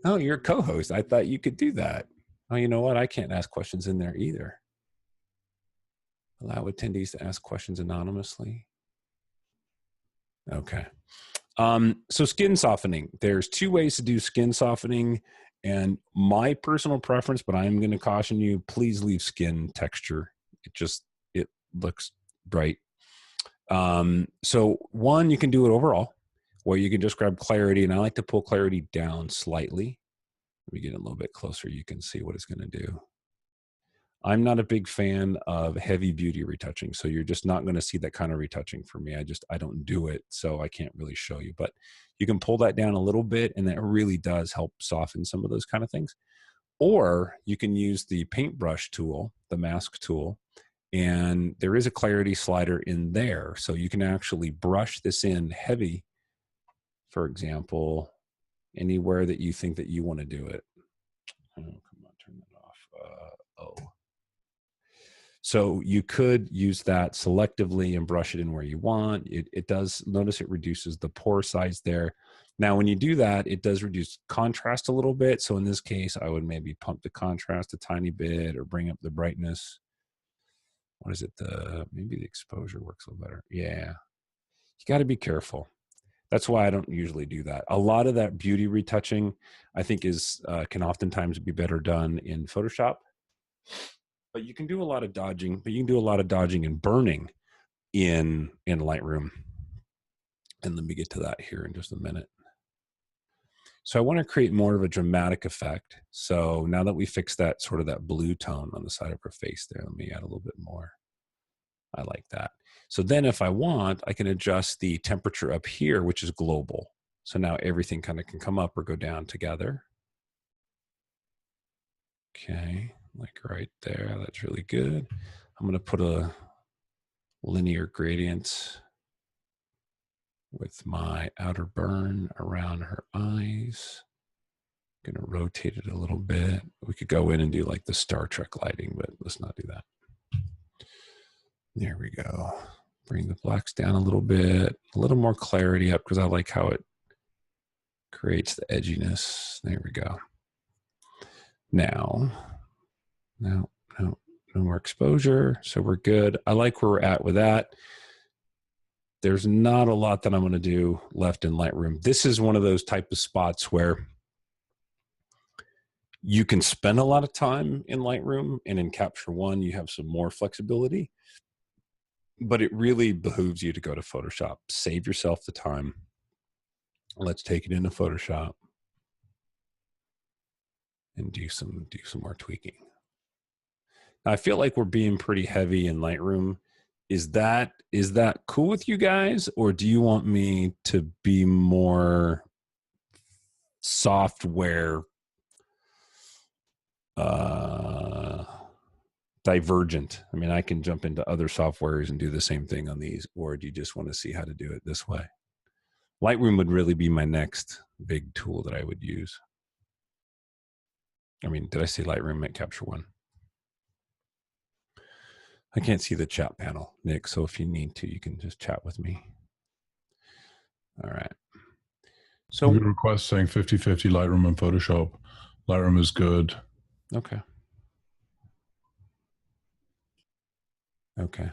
Speaker 1: Oh, you're a co-host. I thought you could do that. Oh, you know what? I can't ask questions in there either. Allow attendees to ask questions anonymously. Okay. So skin softening. There's 2 ways to do skin softening, and my personal preference, but I'm going to caution you, please leave skin texture. It looks bright. So one, you can do it overall, or you can just grab clarity, and I like to pull clarity down slightly. Let me get a little bit closer. You can see what it's going to do. I'm not a big fan of heavy beauty retouching, so you're just not going to see that kind of retouching for me. I don't do it, so I can't really show you. But you can pull that down a little bit, and that really does help soften some of those kind of things. Or you can use the paintbrush tool, the mask tool, and there is a clarity slider in there, so you can actually brush this in heavy, for example, anywhere that you think that you want to do it. Oh, come on, turn that off. So you could use that selectively and brush it in where you want. It does, notice it reduces the pore size there. Now, when you do that, it does reduce contrast a little bit. So in this case, I would maybe pump the contrast a tiny bit or bring up the brightness. What is it? Maybe the exposure works a little better. Yeah, you got to be careful. That's why I don't usually do that. A lot of that beauty retouching, I think, can oftentimes be better done in Photoshop. But you can do a lot of dodging, and burning in Lightroom. And let me get to that here in just a minute. So I want to create more of a dramatic effect. So now that we fixed that sort of that blue tone on the side of her face there, let me add a little bit more. I like that. So then if I want, I can adjust the temperature up here, which is global. So now everything kind of can come up or go down together. Okay, like right there, that's really good. I'm going to put a linear gradient with my outer burn around her eyes. I'm going to rotate it a little bit. We could go in and do like the Star Trek lighting, but let's not do that. There we go. Bring the blacks down a little bit, a little more clarity up because I like how it creates the edginess. There we go. Now, no more exposure. So we're good. I like where we're at with that. There's not a lot that I'm going to do left in Lightroom. This is one of those type of spots where you can spend a lot of time in Lightroom, and in Capture One, you have some more flexibility, but it really behooves you to go to Photoshop. Save yourself the time. Let's take it into Photoshop and do some more tweaking. Now, I feel like we're being pretty heavy in Lightroom. Is that cool with you guys, or do you want me to be more software divergent? I mean, I can jump into other softwares and do the same thing on these, or do you just want to see how to do it this way? Lightroom would really be my next big tool that I would use. I mean, did I say Lightroom at Capture One? I can't see the chat panel, Nick, so if you need to, you can just chat with me. All right. So
Speaker 2: we request saying 50-50 Lightroom and Photoshop. Lightroom is good.
Speaker 1: Okay. Okay.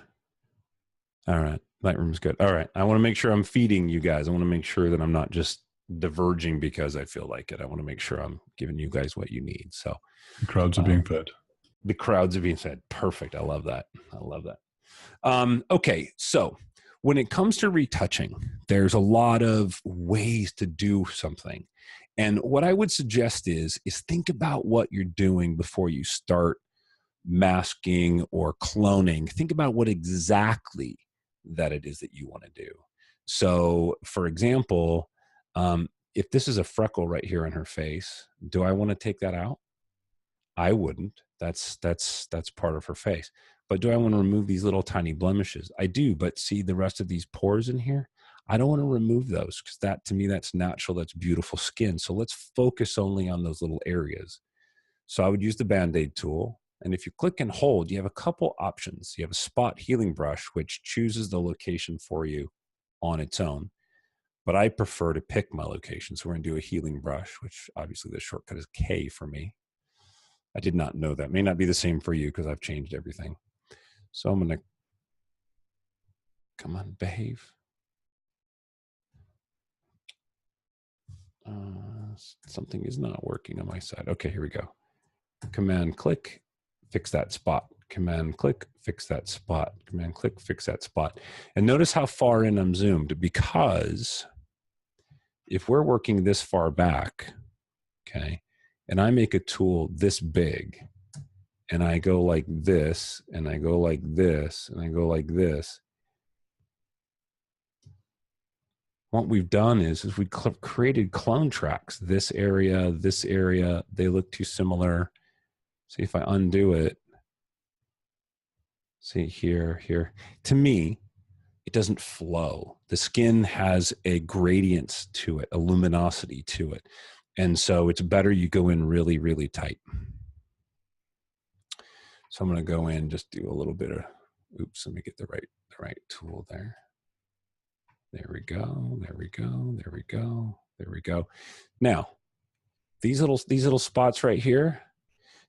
Speaker 1: All right. Lightroom's good. All right. I want to make sure I'm feeding you guys. I want to make sure that I'm not just diverging because I feel like it. I want to make sure I'm giving you guys what you need. So
Speaker 2: the crowds are being fed.
Speaker 1: The crowds are being fed. Perfect. I love that. I love that. Okay. So when it comes to retouching, there's a lot of ways to do something. And what I would suggest is think about what you're doing before you start masking or cloning. Think about what exactly that it is that you want to do. So for example, if this is a freckle right here on her face, do I want to take that out? I wouldn't. That's part of her face. But do I want to remove these little tiny blemishes? I do, but see the rest of these pores in here? I don't want to remove those because that, to me, that's natural, that's beautiful skin. So let's focus only on those little areas. So I would use the Band-Aid tool. And if you click and hold, you have a couple options. You have a spot healing brush, which chooses the location for you on its own. But I prefer to pick my location. So we're going to do a healing brush, which obviously the shortcut is K for me. I did not know that. May not be the same for you because I've changed everything. So I'm going to, come on, behave. Something is not working on my side. Okay, here we go. Command click, fix that spot. Command click, fix that spot. Command click, fix that spot. And notice how far in I'm zoomed, because if we're working this far back, okay, and I make a tool this big, and I go like this, and I go like this, and I go like this, what we've done is we created clone tracks. This area, they look too similar. See if I undo it. See here. To me, it doesn't flow. The skin has a gradient to it, a luminosity to it. And so it's better you go in really, really tight. So I'm going to go in, just do a little bit of, oops, let me get the right tool there. There we go. Now, these little spots right here.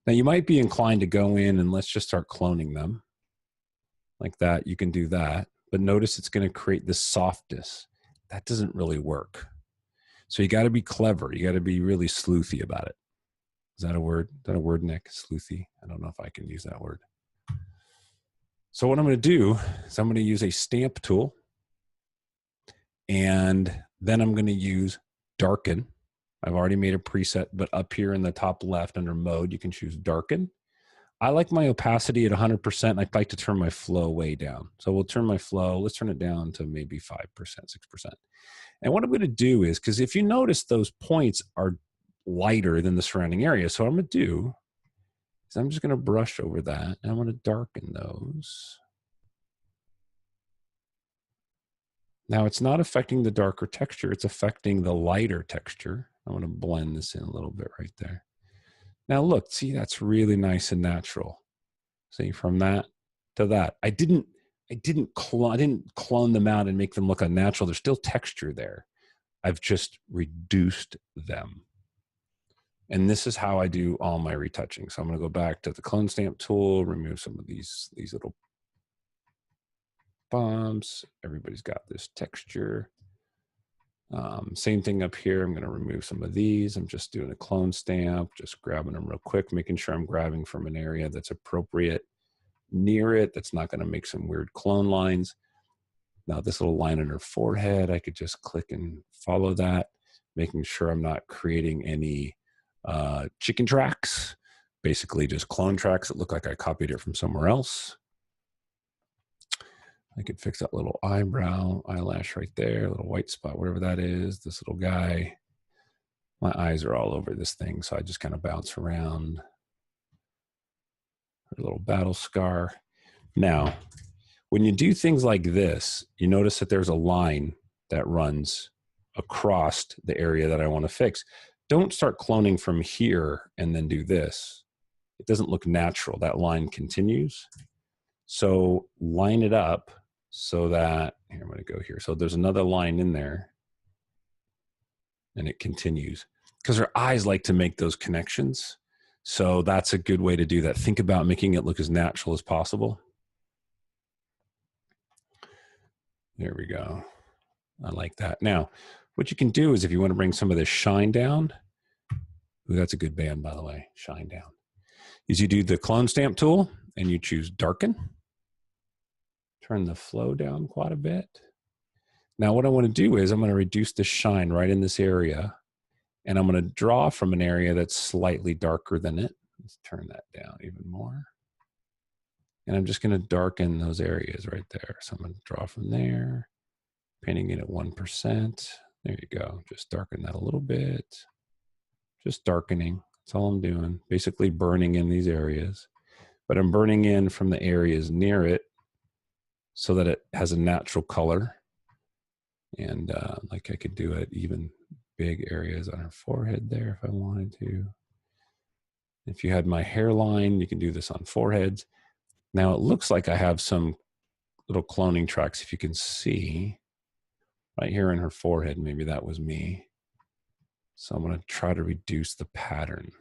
Speaker 1: Now you might be inclined to go in and let's just start cloning them. Like that, you can do that. But notice it's going to create this softness. That doesn't really work. So you got to be clever. You got to be really sleuthy about it. Is that a word? Is that a word, Nick? Sleuthy? I don't know if I can use that word. So what I'm going to do is I'm going to use a stamp tool, and then I'm going to use darken. I've already made a preset, but up here in the top left under mode, you can choose darken. I like my opacity at 100%. I'd like to turn my flow way down. So we'll turn my flow, let's turn it down to maybe 5%, 6%. And what I'm going to do is, because if you notice those points are lighter than the surrounding area, so what I'm going to do is I'm just going to brush over that, and I'm going to darken those. Now it's not affecting the darker texture, it's affecting the lighter texture. I'm going to blend this in a little bit right there. Now look, see, that's really nice and natural. See, from that to that. I didn't clone them out and make them look unnatural. There's still texture there. I've just reduced them. And this is how I do all my retouching. So I'm going to go back to the clone stamp tool, remove some of these little bumps. Everybody's got this texture. Same thing up here. I'm going to remove some of these. I'm just doing a clone stamp, just grabbing them real quick, making sure I'm grabbing from an area that's appropriate near it. That's not going to make some weird clone lines. Now this little line on her forehead, I could just click and follow that, making sure I'm not creating any chicken tracks, basically just clone tracks that look like I copied it from somewhere else. I could fix that little eyebrow, eyelash right there, a little white spot, whatever that is, this little guy. My eyes are all over this thing, so I just kind of bounce around. A little battle scar. Now, when you do things like this, you notice that there's a line that runs across the area that I want to fix. Don't start cloning from here and then do this. It doesn't look natural. That line continues. So line it up so that, here, I'm going to go here. So there's another line in there and it continues because our eyes like to make those connections. So that's a good way to do that. Think about making it look as natural as possible. There we go. I like that. Now, what you can do is if you want to bring some of this shine down, ooh, that's a good band, by the way, shine down, is you do the clone stamp tool and you choose darken. Turn the flow down quite a bit. Now what I want to do is I'm going to reduce the shine right in this area, and I'm going to draw from an area that's slightly darker than it. Let's turn that down even more. And I'm just going to darken those areas right there. So I'm going to draw from there, painting it at 1%. There you go. Just darken that a little bit. Just darkening. That's all I'm doing. Basically burning in these areas. But I'm burning in from the areas near it so that it has a natural color. And like I could do it even big areas on her forehead there if I wanted to. If you had my hairline, you can do this on foreheads. Now it looks like I have some little cloning tracks, if you can see, right here in her forehead. Maybe that was me. So I'm going to try to reduce the pattern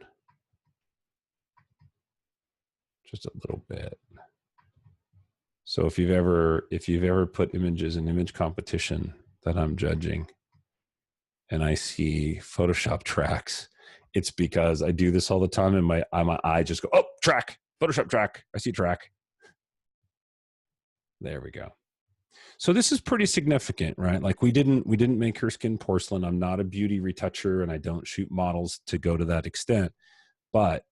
Speaker 1: just a little bit. So if you've ever put images in image competition that I'm judging and I see Photoshop tracks, it's because I do this all the time and my eye just go, oh, track, Photoshop track, I see track. There we go. So this is pretty significant, right? Like we didn't make her skin porcelain. I'm not a beauty retoucher and I don't shoot models to go to that extent. But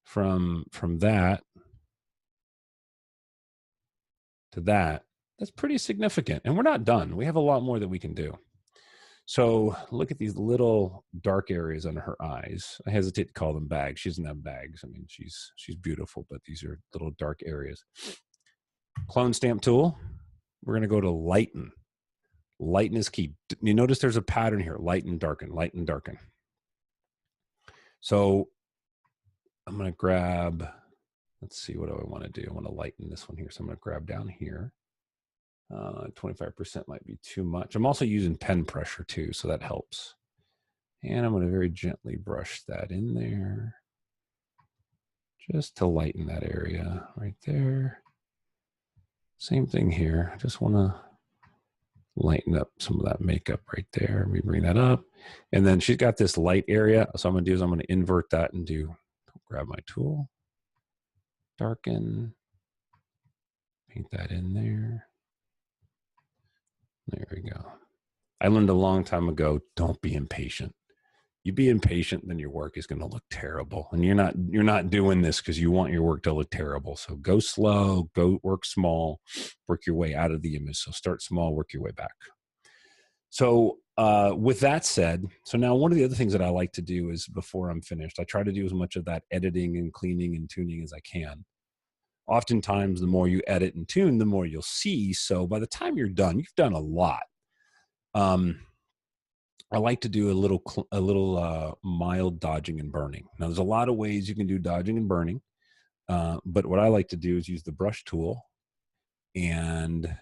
Speaker 1: from that to that, that's pretty significant. And we're not done. We have a lot more that we can do. So look at these little dark areas under her eyes. I hesitate to call them bags. She doesn't have bags. I mean, she's beautiful, but these are little dark areas. Clone stamp tool. We're going to go to lighten. Lighten is key. You notice there's a pattern here. Lighten, darken, lighten, darken. So I'm going to grab, let's see, what do I want to do? I want to lighten this one here. So I'm going to grab down here. 25% might be too much. I'm also using pen pressure too, so that helps. And I'm going to very gently brush that in there just to lighten that area right there. Same thing here. I just want to lighten up some of that makeup right there. Let me bring that up. And then she's got this light area. So I'm going to do is I'm going to invert that and grab my tool, darken, Paint that in there. There we go. I learned a long time ago, don't be impatient. You be impatient, then your work is going to look terrible. And you're not doing this because you want your work to look terrible. So go slow, go work small, work your way out of the image. So start small, work your way back. So with that said, so now one of the other things that I like to do is before I'm finished, I try to do as much of that editing and cleaning and tuning as I can. Oftentimes, the more you edit and tune, the more you'll see. So by the time you're done, you've done a lot. I like to do a little mild dodging and burning. Now, there's a lot of ways you can do dodging and burning, but what I like to do is use the brush tool. And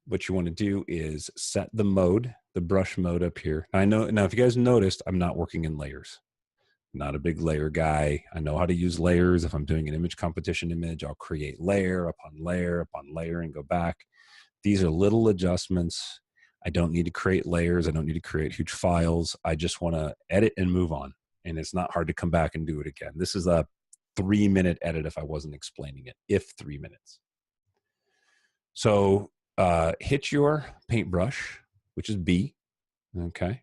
Speaker 1: what you want to do is set the mode, the brush mode up here. Now, if you guys noticed, I'm not working in layers. Not a big layer guy. I know how to use layers. If I'm doing an image competition image, I'll create layer upon layer upon layer and go back. These are little adjustments. I don't need to create layers. I don't need to create huge files. I just want to edit and move on. And it's not hard to come back and do it again. This is a 3-minute edit if I wasn't explaining it, if 3 minutes. So hit your paintbrush, which is B. Okay.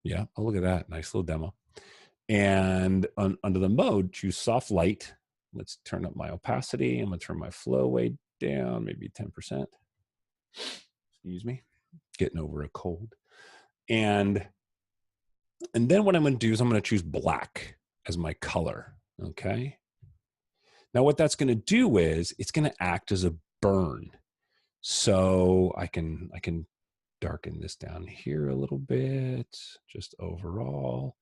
Speaker 1: Yeah. Oh, look at that. Nice little demo. And under the mode, choose soft light. Let's turn up my opacity. I'm going to turn my flow way down, maybe 10%. Excuse me. Getting over a cold. And then what I'm going to do is I'm going to choose black as my color. Okay. Now what that's going to do is it's going to act as a burn. So I can darken this down here a little bit, just overall.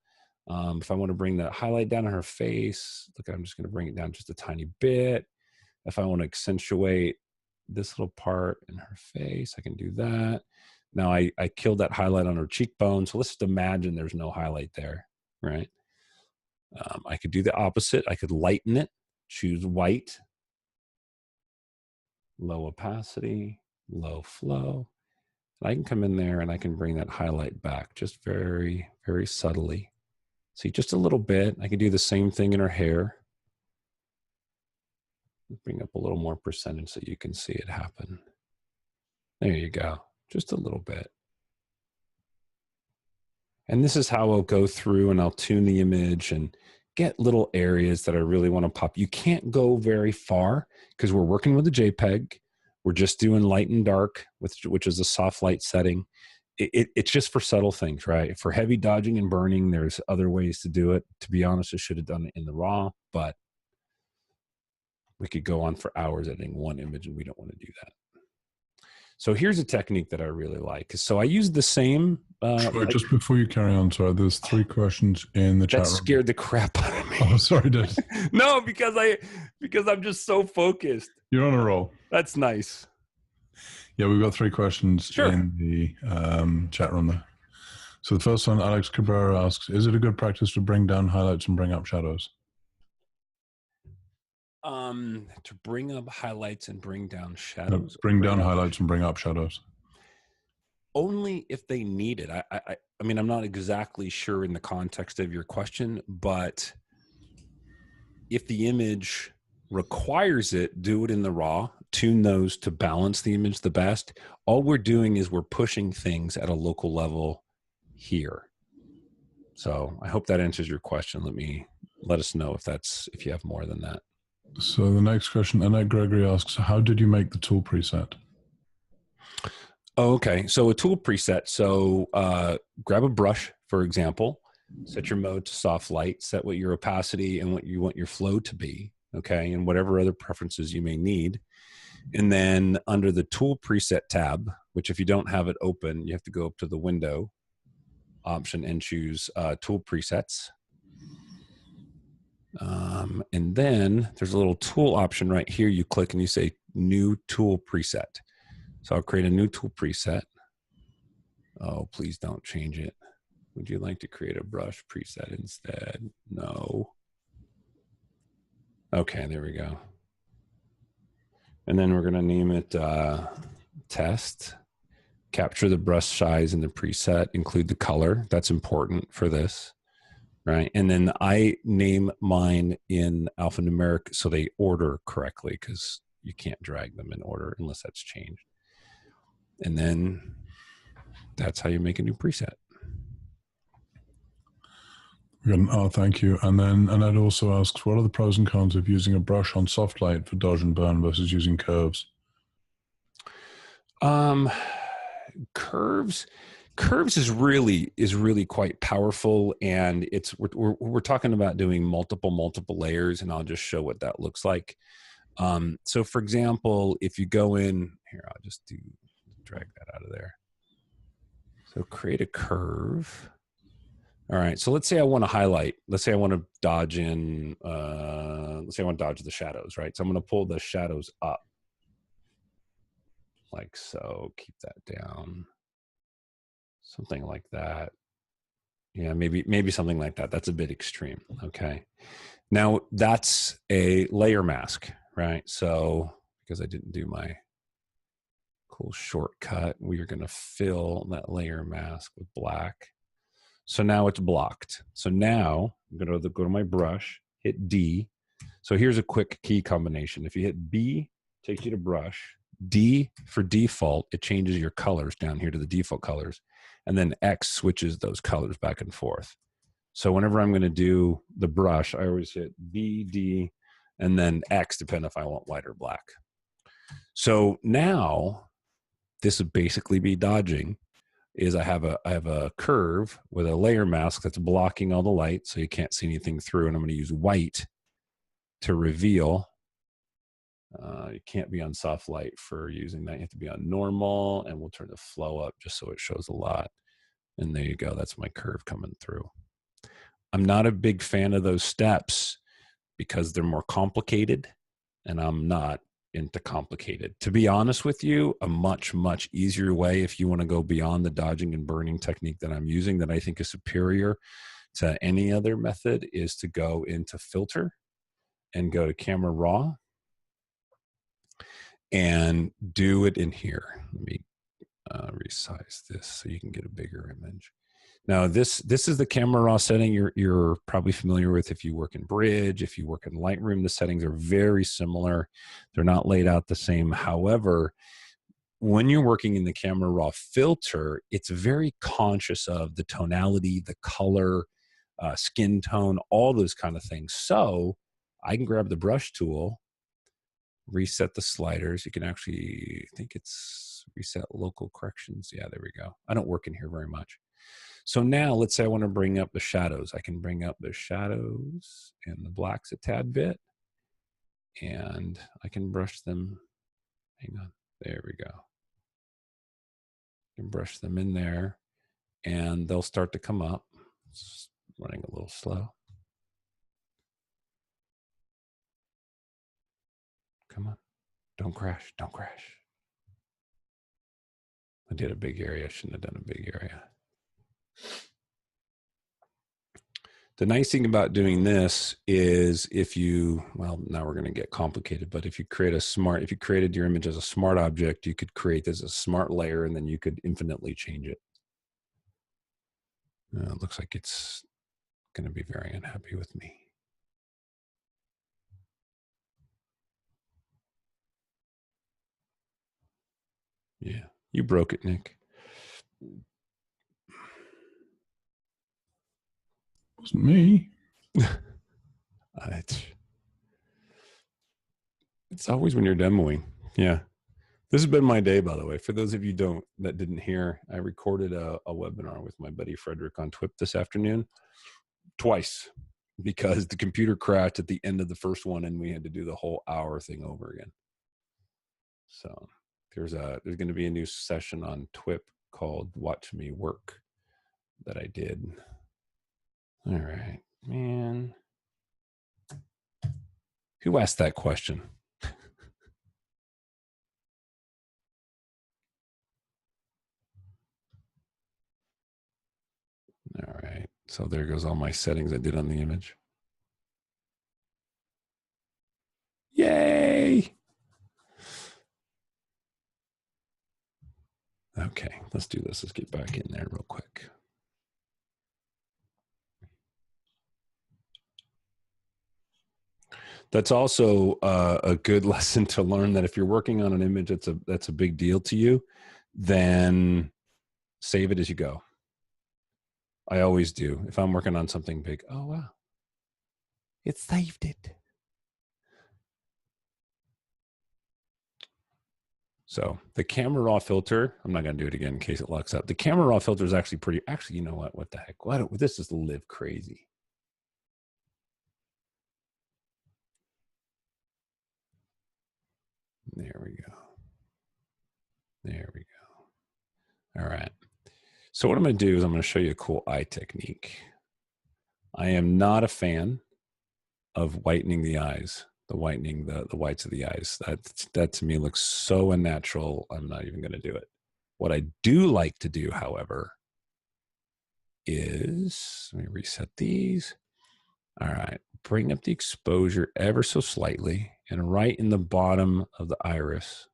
Speaker 1: If I want to bring that highlight down on her face, look, I'm just going to bring it down just a tiny bit. If I want to accentuate this little part in her face, I can do that. Now I killed that highlight on her cheekbone. So let's just imagine there's no highlight there, right? I could do the opposite. I could lighten it, choose white, low opacity, low flow. And I can come in there and I can bring that highlight back just very, very subtly. See, just a little bit. I can do the same thing in her hair. Bring up a little more percentage so you can see it happen. There you go. Just a little bit. And this is how I'll go through and I'll tune the image and get little areas that I really want to pop. You can't go very far because we're working with a JPEG. We're just doing light and dark, which is a soft light setting. It's just for subtle things, right? For heavy dodging and burning, there's other ways to do it. To be honest, I should have done it in the raw, but we could go on for hours editing one image and we don't want to do that. So here's a technique that I really like. So I use the same.
Speaker 2: Sorry, just before you carry on, sorry, there's 3 questions in the chat room.
Speaker 1: That scared the crap out of me.
Speaker 2: Oh, sorry, Dad.
Speaker 1: No, because I'm just so focused.
Speaker 2: You're on a roll.
Speaker 1: That's nice.
Speaker 2: Yeah, we've got 3 questions
Speaker 1: Sure.
Speaker 2: in the chat room there. So the first one, Alex Cabrera asks, is it a good practice to bring down highlights and bring up shadows?
Speaker 1: To bring up highlights and bring down shadows.
Speaker 2: No, bring down highlights and bring up shadows.
Speaker 1: Only if they need it. I mean, I'm not exactly sure in the context of your question, but if the image requires it, do it in the raw, tune those to balance the image the best. All we're doing is we're pushing things at a local level here. So I hope that answers your question. Let us know if you have more than that.
Speaker 2: So the next question, Annette Gregory asks, how did you make the tool preset?
Speaker 1: Oh, okay. So a tool preset. So grab a brush, for example, set your mode to soft light, set what your opacity and what you want your flow to be. Okay. And whatever other preferences you may need. And then under the tool preset tab, which if you don't have it open, you have to go up to the window option and choose tool presets. And then there's a little tool option right here. You click and you say new tool preset. So I'll create a new tool preset. Oh, please don't change it. Would you like to create a brush preset instead? No. Okay, there we go. And then we're going to name it test. Capture the brush size in the preset, include the color. That's important for this. Right. And then I name mine in alphanumeric so they order correctly because you can't drag them in order unless that's changed. And then that's how you make a new preset.
Speaker 2: Thank you. And then Annette also asks, what are the pros and cons of using a brush on soft light for dodge and burn versus using curves?
Speaker 1: Curves is really quite powerful, and we're talking about doing multiple layers, and I'll just show what that looks like. So for example, if you go in here, I'll just drag that out of there. So create a curve. All right, so let's say I want to highlight. Let's say I want to dodge in, let's say I want to dodge the shadows, right? So I'm going to pull the shadows up like so, keep that down. Something like that. Yeah, maybe something like that. That's a bit extreme, okay? Now that's a layer mask, right? So because I didn't do my cool shortcut, we are going to fill that layer mask with black. So now it's blocked. So now I'm going to go to my brush, hit D. So here's a quick key combination. If you hit B, takes you to brush. D for default, it changes your colors down here to the default colors. And then X switches those colors back and forth. So whenever I'm going to do the brush, I always hit B, D, and then X, depending if I want white or black. So now this would basically be dodging. Is I have a curve with a layer mask that's blocking all the light, so you can't see anything through, and I'm going to use white to reveal. You can't be on soft light for using that. You have to be on normal, and we'll turn the flow up just so it shows a lot. And there you go. That's my curve coming through. I'm not a big fan of those steps because they're more complicated, and I'm not into complicated. To be honest with you, a much easier way, if you want to go beyond the dodging and burning technique that I'm using, that I think is superior to any other method, is to go into filter and go to camera raw and do it in here. Let me resize this so you can get a bigger image. Now this is the camera raw setting you're probably familiar with if you work in Bridge, if you work in Lightroom. The settings are very similar. They're not laid out the same. However, when you're working in the camera raw filter, it's very conscious of the tonality, the color, skin tone, all those kind of things. So I can grab the brush tool, reset the sliders. You can actually, I think it's reset local corrections. Yeah, there we go. I don't work in here very much. So now let's say I want to bring up the shadows. I can bring up the shadows and the blacks a tad bit, and I can brush them. Hang on, there we go. I can brush them in there and they'll start to come up. It's running a little slow. Come on, don't crash, don't crash. I did a big area, I shouldn't have done a big area. The nice thing about doing this is if you, well, now we're going to get complicated, but if you created your image as a smart object, you could create this as a smart layer and then you could infinitely change it. It looks like it's going to be very unhappy with me. Yeah, you broke it, Nick.
Speaker 2: Wasn't me.
Speaker 1: It's always when you're demoing. Yeah. This has been my day, by the way. For those of you that didn't hear, I recorded a webinar with my buddy Frederick on TWIP this afternoon, twice, because the computer crashed at the end of the first one and we had to do the whole hour thing over again. So there's going to be a new session on TWIP called Watch Me Work that I did. All right, man. Who asked that question? All right, so there goes all my settings I did on the image. Yay! Okay, let's do this. Let's get back in there real quick. That's also a good lesson to learn, that if you're working on an image that's a big deal to you, then save it as you go. I always do. If I'm working on something big, oh wow, it saved it. So the camera raw filter, I'm not going to do it again in case it locks up. The camera raw filter is actually pretty, actually, you know what? What the heck? Why don't, this is live crazy. There we go. There we go. All right. So what I'm going to do is I'm going to show you a cool eye technique. I am not a fan of whitening the eyes, the whitening, the whites of the eyes. That to me looks so unnatural. I'm not even going to do it. What I do like to do, however, is, let me reset these. All right, bring up the exposure ever so slightly, and right in the bottom of the iris.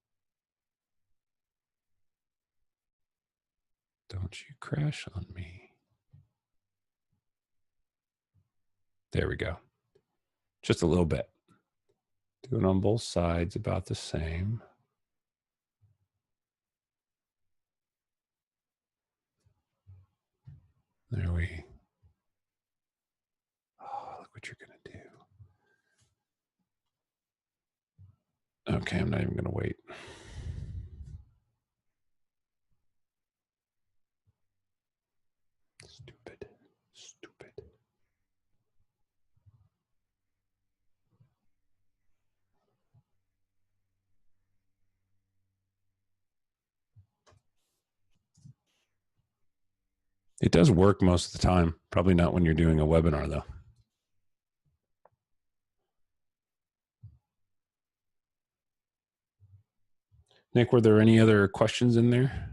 Speaker 1: Don't you crash on me. There we go. Just a little bit. Do it on both sides about the same. There we. Oh, look what you're going to do. Okay, I'm not even going to wait. Stupid. Stupid. It does work most of the time. Probably not when you're doing a webinar, though. Nick, were there any other questions in there?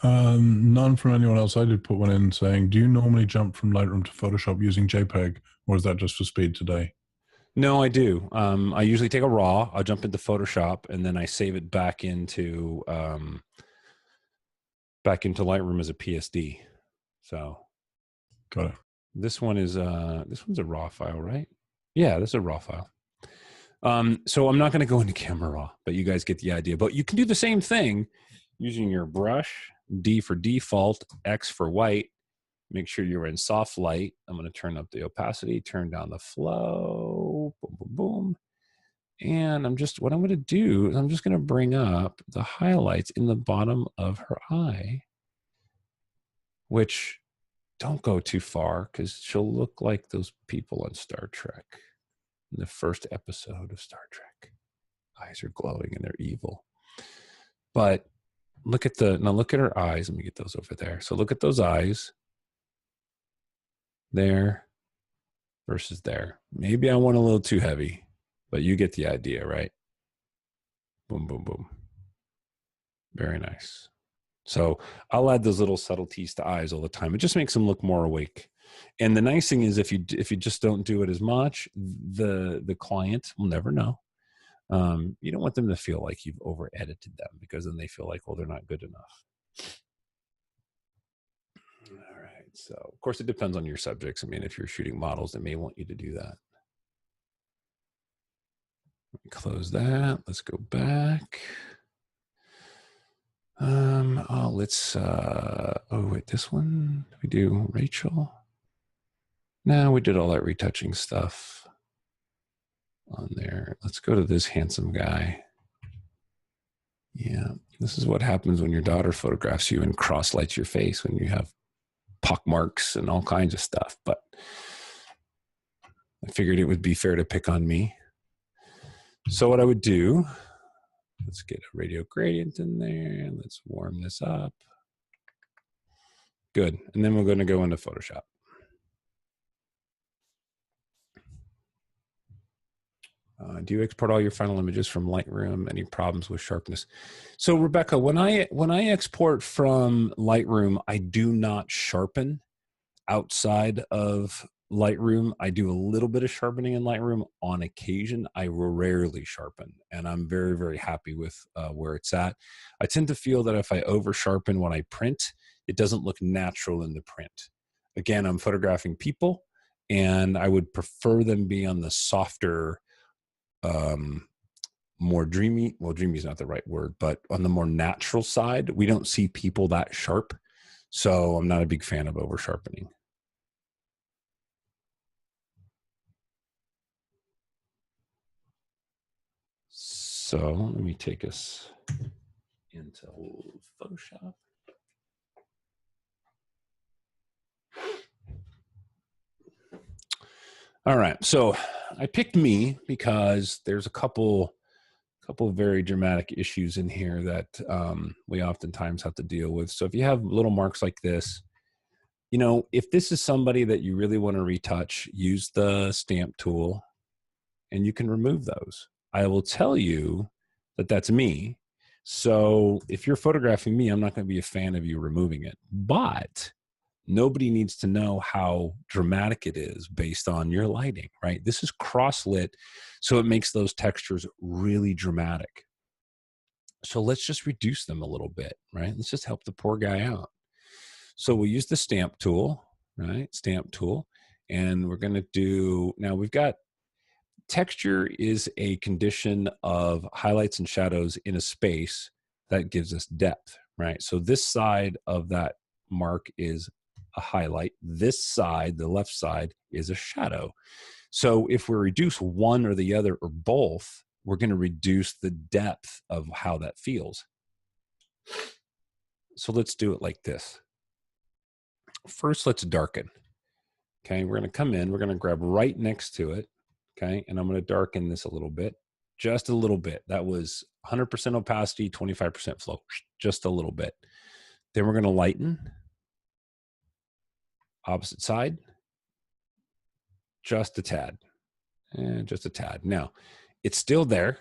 Speaker 2: None from anyone else. I did put one in saying, do you normally jump from Lightroom to Photoshop using JPEG, or is that just for speed today?
Speaker 1: No, I do. I usually take a raw, I'll jump into Photoshop, and then I save it back into Lightroom as a PSD. So
Speaker 2: got it.
Speaker 1: This one's a raw file, right? Yeah, this is a raw file. So I'm not going to go into camera raw, but you guys get the idea. But you can do the same thing using your brush, D for default, X for white. Make sure you're in soft light. I'm going to turn up the opacity, turn down the flow, boom, boom, boom. And what I'm going to do is I'm just going to bring up the highlights in the bottom of her eye, which don't go too far because she'll look like those people on Star Trek in the first episode of Star Trek. Eyes are glowing and they're evil. But look at her eyes. Let me get those over there. So look at those eyes. There versus there. Maybe I went a little too heavy, but you get the idea, right? Boom, boom, boom. Very nice. So I'll add those little subtleties to eyes all the time. It just makes them look more awake. And the nice thing is if you just don't do it as much, the client will never know. You don't want them to feel like you've over edited them, because then they feel like, well, they're not good enough. All right. So of course it depends on your subjects. I mean, if you're shooting models, they may want you to do that. Let me close that. Let's go back. Wait, this one, did we do Rachel? No, we did all that retouching stuff on there. Let's go to this handsome guy. Yeah, this is what happens when your daughter photographs you and cross lights your face when you have pock marks and all kinds of stuff. But I figured it would be fair to pick on me. So what I would do, let's get a radial gradient in there. Let's warm this up. Good. And then we're going to go into Photoshop. Do you export all your final images from Lightroom? Any problems with sharpness? So Rebecca, when I export from Lightroom, I do not sharpen outside of Lightroom. I do a little bit of sharpening in Lightroom on occasion. I rarely sharpen, and I'm very, very happy with where it's at. I tend to feel that if I over sharpen when I print, it doesn't look natural in the print. Again, I'm photographing people, and I would prefer them be on the softer, more dreamy, well, dreamy is not the right word, but on the more natural side, we don't see people that sharp. So I'm not a big fan of over sharpening. So let me take us into Photoshop. All right, so I picked me because there's a couple of very dramatic issues in here that we oftentimes have to deal with. So if you have little marks like this, you know, if this is somebody that you really want to retouch, use the stamp tool and you can remove those. I will tell you that that's me. So if you're photographing me, I'm not going to be a fan of you removing it, but nobody needs to know how dramatic it is based on your lighting, right? This is cross-lit, so it makes those textures really dramatic. So let's just reduce them a little bit, right? Let's just help the poor guy out. So we'll use the stamp tool, right? Stamp tool. And we're going to do, now we've got, texture is a condition of highlights and shadows in a space that gives us depth, right? So this side of that mark is a highlight. This side, the left side, is a shadow. So if we reduce one or the other or both, we're going to reduce the depth of how that feels. So let's do it like this. First, let's darken. Okay, we're going to come in, we're going to grab right next to it. Okay, and I'm going to darken this a little bit, just a little bit. That was 100% opacity, 25% flow, just a little bit. Then we're going to lighten. Opposite side, just a tad, and just a tad. Now, it's still there.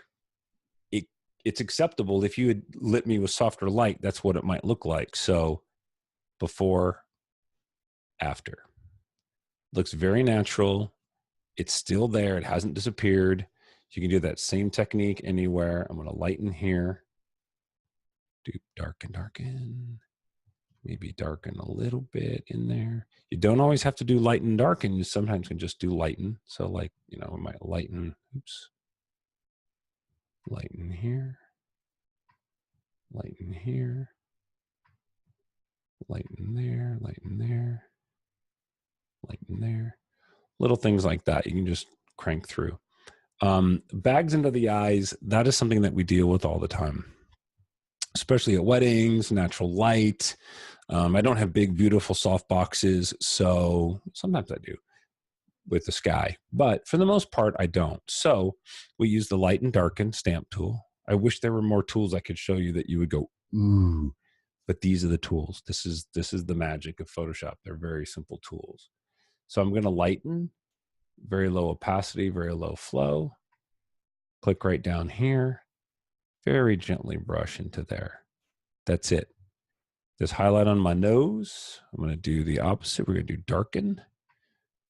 Speaker 1: It's acceptable. If you had lit me with softer light, that's what it might look like. So before, after. Looks very natural. It's still there. It hasn't disappeared. You can do that same technique anywhere. I'm going to lighten here. Do darken, darken. Maybe darken a little bit in there. You don't always have to do lighten, darken. You sometimes can just do lighten. So like, you know, we might lighten, oops. Lighten here. Lighten here. Lighten there, lighten there. Lighten there. Little things like that. You can just crank through. Bags under the eyes, that is something that we deal with all the time, especially at weddings, natural light. I don't have big, beautiful soft boxes, so sometimes I do with the sky, but for the most part, I don't. So we use the light and darken stamp tool. I wish there were more tools I could show you that you would go, ooh, but these are the tools. This is the magic of Photoshop. They're very simple tools. So I'm going to lighten, very low opacity, very low flow. Click right down here, very gently brush into there. That's it. This highlight on my nose, I'm going to do the opposite. We're going to do darken,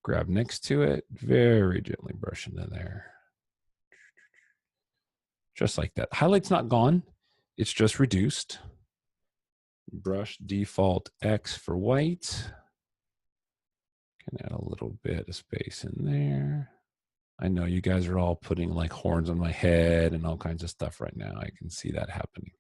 Speaker 1: grab next to it, very gently brush into there. Just like that. Highlight's not gone. It's just reduced. Brush default X for white. Can add a little bit of space in there. I know you guys are all putting like horns on my head and all kinds of stuff right now. I can see that happening.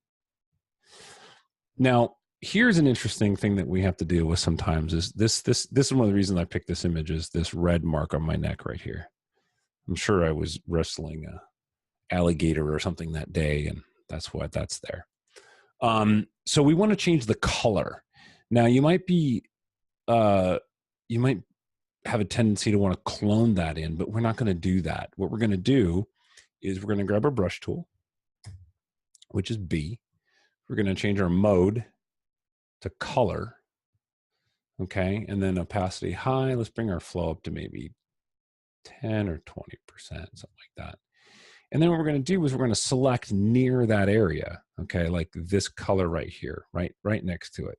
Speaker 1: Now, here's an interesting thing that we have to deal with sometimes is this is one of the reasons I picked this image is this red mark on my neck right here. I'm sure I was wrestling a alligator or something that day, and that's why that's there. So we want to change the color. Now you might have a tendency to want to clone that in, but we're not going to do that. What we're going to do is we're going to grab our brush tool, which is B. We're going to change our mode to color. Okay. And then opacity high. Let's bring our flow up to maybe 10 or 20%, something like that. And then what we're going to do is we're going to select near that area. Okay. Like this color right here, right next to it.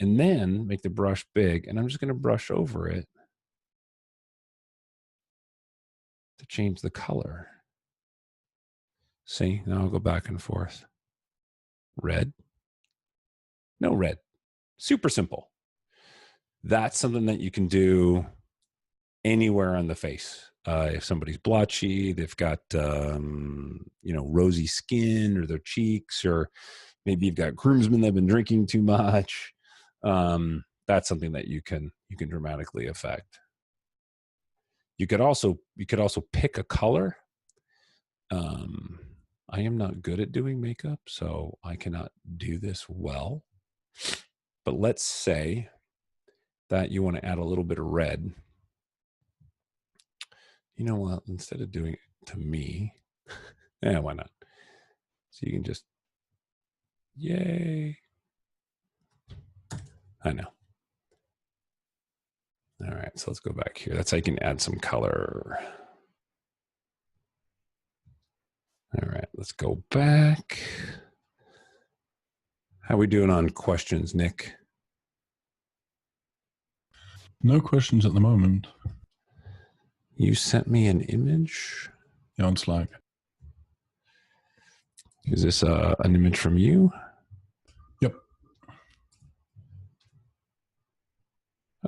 Speaker 1: And then make the brush big. And I'm just going to brush over it to change the color. See, now I'll go back and forth. Red. No red. Super simple. That's something that you can do anywhere on the face. if somebody's blotchy, they've got, you know, rosy skin, or their cheeks, or maybe you've got groomsmen that have been drinking too much. That's something that you can dramatically affect. You could also pick a color. I am not good at doing makeup, so I cannot do this well. But let's say that you want to add a little bit of red. You know what? Instead of doing it to me, yeah, why not? So you can just, yay. I know. All right, so let's go back here. That's how you can add some color. All right, let's go back. How are we doing on questions, Nick?
Speaker 2: No questions at the moment.
Speaker 1: You sent me an image?
Speaker 2: Yeah, on Slack.
Speaker 1: Is this an image from you?
Speaker 2: Yep.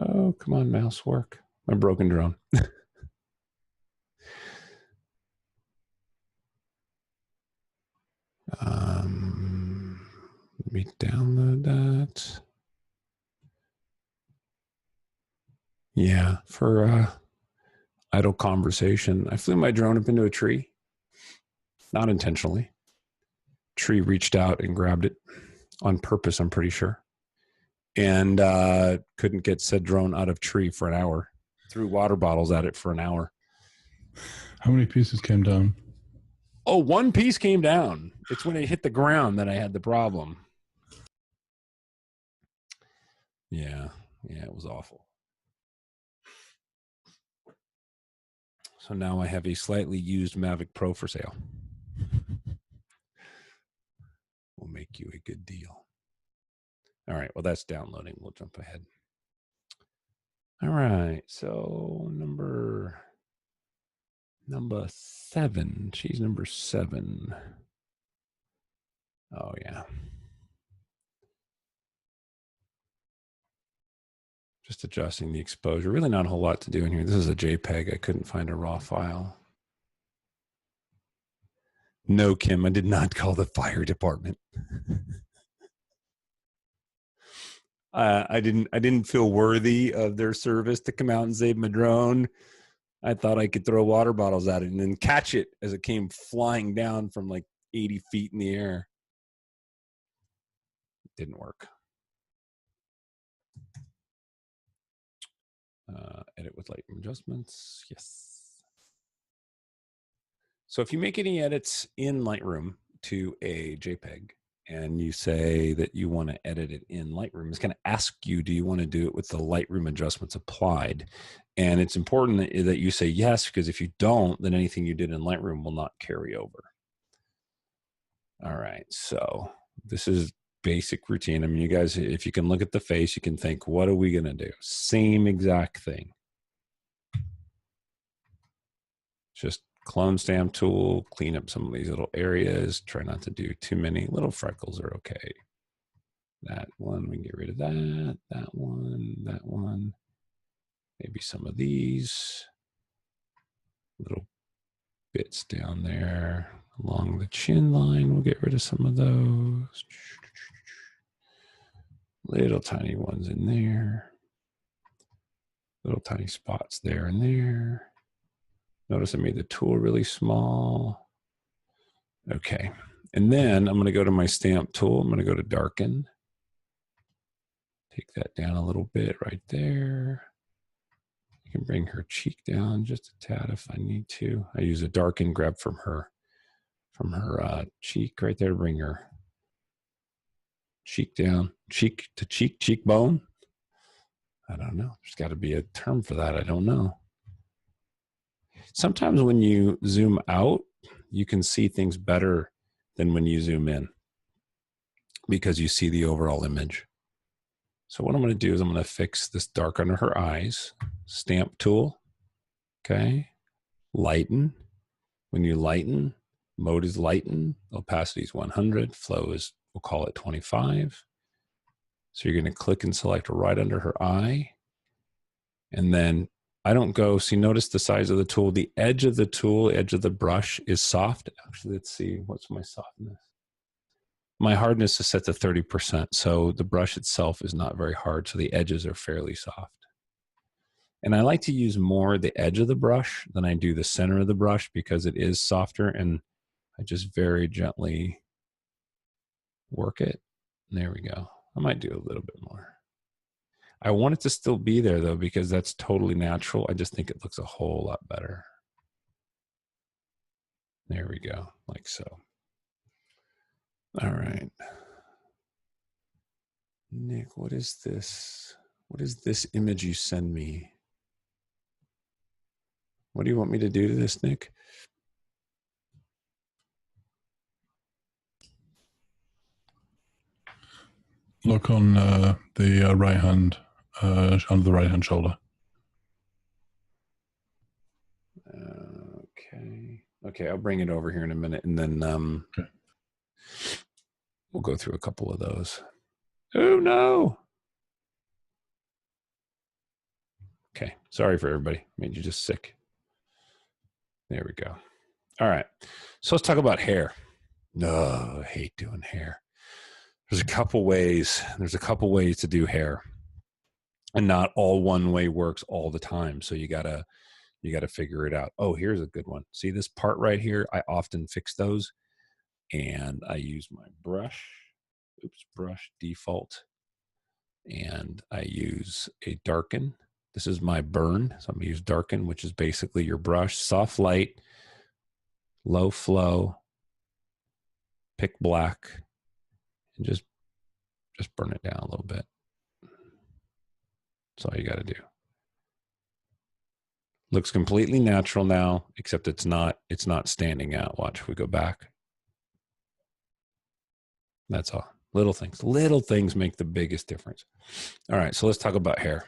Speaker 1: Oh, come on, mouse work. My broken drone. Let me download that. Yeah, for idle conversation. I flew my drone up into a tree. Not intentionally. Tree reached out and grabbed it on purpose, I'm pretty sure. And couldn't get said drone out of tree for an hour. Threw water bottles at it for an hour.
Speaker 2: How many pieces came down?
Speaker 1: Oh, one piece came down. It's when it hit the ground that I had the problem. Yeah, it was awful. So now I have a slightly used Mavic Pro for sale. We'll make you a good deal. All right, well, that's downloading. We'll jump ahead. All right, so number 7. She's number 7. Oh, yeah. Just adjusting the exposure. Really not a whole lot to do in here. This is a JPEG. I couldn't find a raw file. No, Kim, I did not call the fire department. I didn't feel worthy of their service to come out and save my drone. I thought I could throw water bottles at it and then catch it as it came flying down from like 80 feet in the air. It didn't work. Edit with Lightroom adjustments. Yes. So if you make any edits in Lightroom to a JPEG and you say that you want to edit it in Lightroom, it's going to ask you, do you want to do it with the Lightroom adjustments applied? And it's important that you say yes, because if you don't, then anything you did in Lightroom will not carry over. All right, so this is basic routine. I mean, you guys, if you can look at the face, you can think, what are we going to do? Same exact thing. Just clone stamp tool, clean up some of these little areas. Try not to do too many. Little freckles are okay. That one, we can get rid of that. That one. Maybe some of these little bits down there along the chin line. We'll get rid of some of those. Little tiny ones in there. Little tiny spots there and there. Notice I made the tool really small. Okay. And then I'm going to go to my stamp tool. I'm going to go to darken. Take that down a little bit right there. I can bring her cheek down just a tad if I need to. I use a darken, grab from her cheek right there to bring her cheek down. Cheek to cheek, cheekbone. I don't know. There's got to be a term for that. I don't know. Sometimes when you zoom out, you can see things better than when you zoom in because you see the overall image. So what I'm going to do is I'm going to fix this dark under her eyes. Stamp tool. Okay. Lighten. When you lighten, mode is lighten. Opacity is 100. Flow is, we'll call it 25. So you're going to click and select right under her eye. And then I don't go, see, notice the size of the tool. The edge of the tool, edge of the brush is soft. Actually, let's see, what's my softness? My hardness is set to 30%, so the brush itself is not very hard, so the edges are fairly soft. And I like to use more the edge of the brush than I do the center of the brush because it is softer, and I just very gently work it. There we go. I might do a little bit more. I want it to still be there though, because that's totally natural. I just think it looks a whole lot better. There we go, like so. All right. Nick, what is this? What is this image you send me? What do you want me to do to this, Nick?
Speaker 2: Look on the right hand, under the right hand shoulder.
Speaker 1: Okay. Okay, I'll bring it over here in a minute, and then
Speaker 2: Okay.
Speaker 1: We'll go through a couple of those. Oh no. Okay, sorry for everybody. Made you just sick. There we go. All right, so let's talk about hair. No, I hate doing hair. There's a couple ways. There's a couple ways to do hair, and not all one way works all the time. So you gotta figure it out. Oh, here's a good one. See this part right here? I often fix those, and I use my brush. Oops, brush default, and I use a darken. This is my burn, so I'm gonna use darken, which is basically your brush, soft light, low flow, pick black, and just burn it down a little bit. That's all you got to do. Looks completely natural now, except it's not standing out. Watch, if we go back. That's all. Little things make the biggest difference. All right, so let's talk about hair.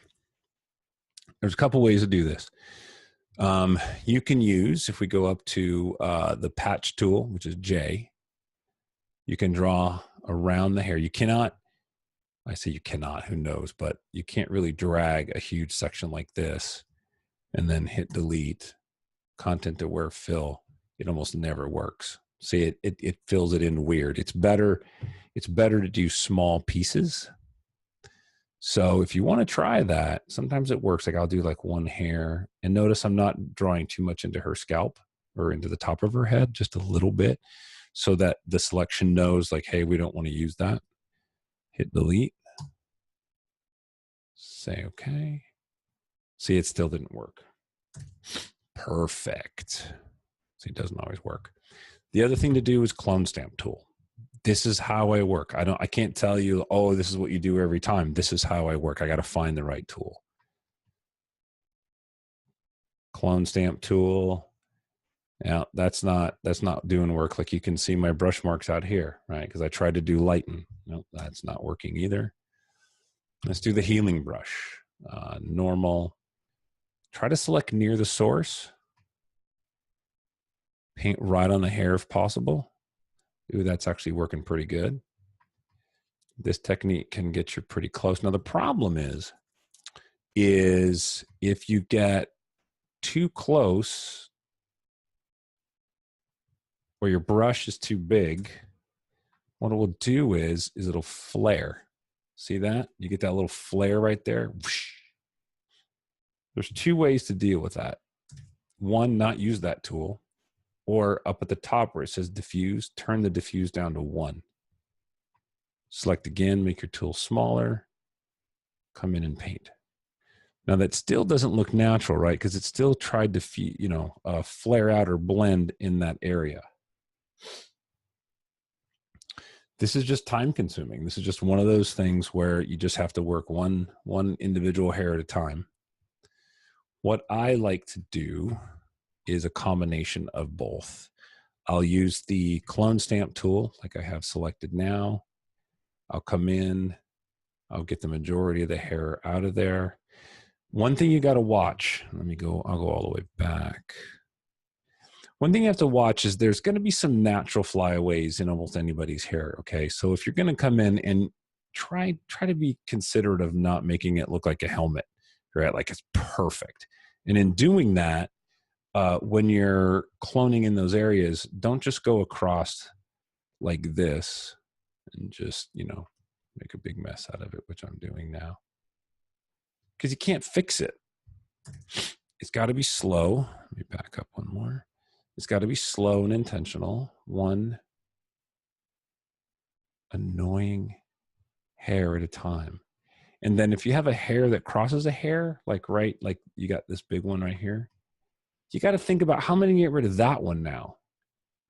Speaker 1: There's a couple ways to do this. You can use, if we go up to the patch tool, which is J, you can draw around the hair. You cannot, I say you cannot, who knows, but you can't really drag a huge section like this and then hit delete, content aware fill. It almost never works. See, it fills it in weird. It's better to do small pieces. So if you want to try that, sometimes it works. Like I'll do like one hair, and notice I'm not drawing too much into her scalp or into the top of her head, just a little bit, so that the selection knows like, hey, we don't want to use that. Hit delete. Say okay. See, it still didn't work. Perfect. See, it doesn't always work. The other thing to do is clone stamp tool. This is how I work. I can't tell you, oh, this is what you do every time. This is how I work. I got to find the right tool. Clone stamp tool. Now that's not doing work. Like you can see my brush marks out here, right? Because I tried to do lighten. Nope, that's not working either. Let's do the healing brush. Normal. Try to select near the source. Paint right on the hair if possible. Ooh, that's actually working pretty good. This technique can get you pretty close. Now the problem is if you get too close or your brush is too big, what it will do is it'll flare. See that? You get that little flare right there. There's two ways to deal with that. One, not use that tool. Or up at the top where it says diffuse, turn the diffuse down to 1. Select again, make your tool smaller, come in and paint. Now that still doesn't look natural, right? Because it still tried to, flare out or blend in that area. This is just time consuming. This is just one of those things where you just have to work one individual hair at a time. What I like to do is a combination of both. I'll use the clone stamp tool like I have selected now. I'll come in, I'll get the majority of the hair out of there. One thing you got to watch, I'll go all the way back. One thing you have to watch is there's going to be some natural flyaways in almost anybody's hair, okay? So if you're going to come in and try to be considerate of not making it look like a helmet, right? Like it's perfect. And in doing that, when you're cloning in those areas, don't just go across like this and just, you know, make a big mess out of it, which I'm doing now. Because you can't fix it. It's got to be slow. Let me back up one more. It's got to be slow and intentional. One annoying hair at a time. And then if you have a hair that crosses a hair, like you got this big one right here, you got to think about how many get rid of that one now,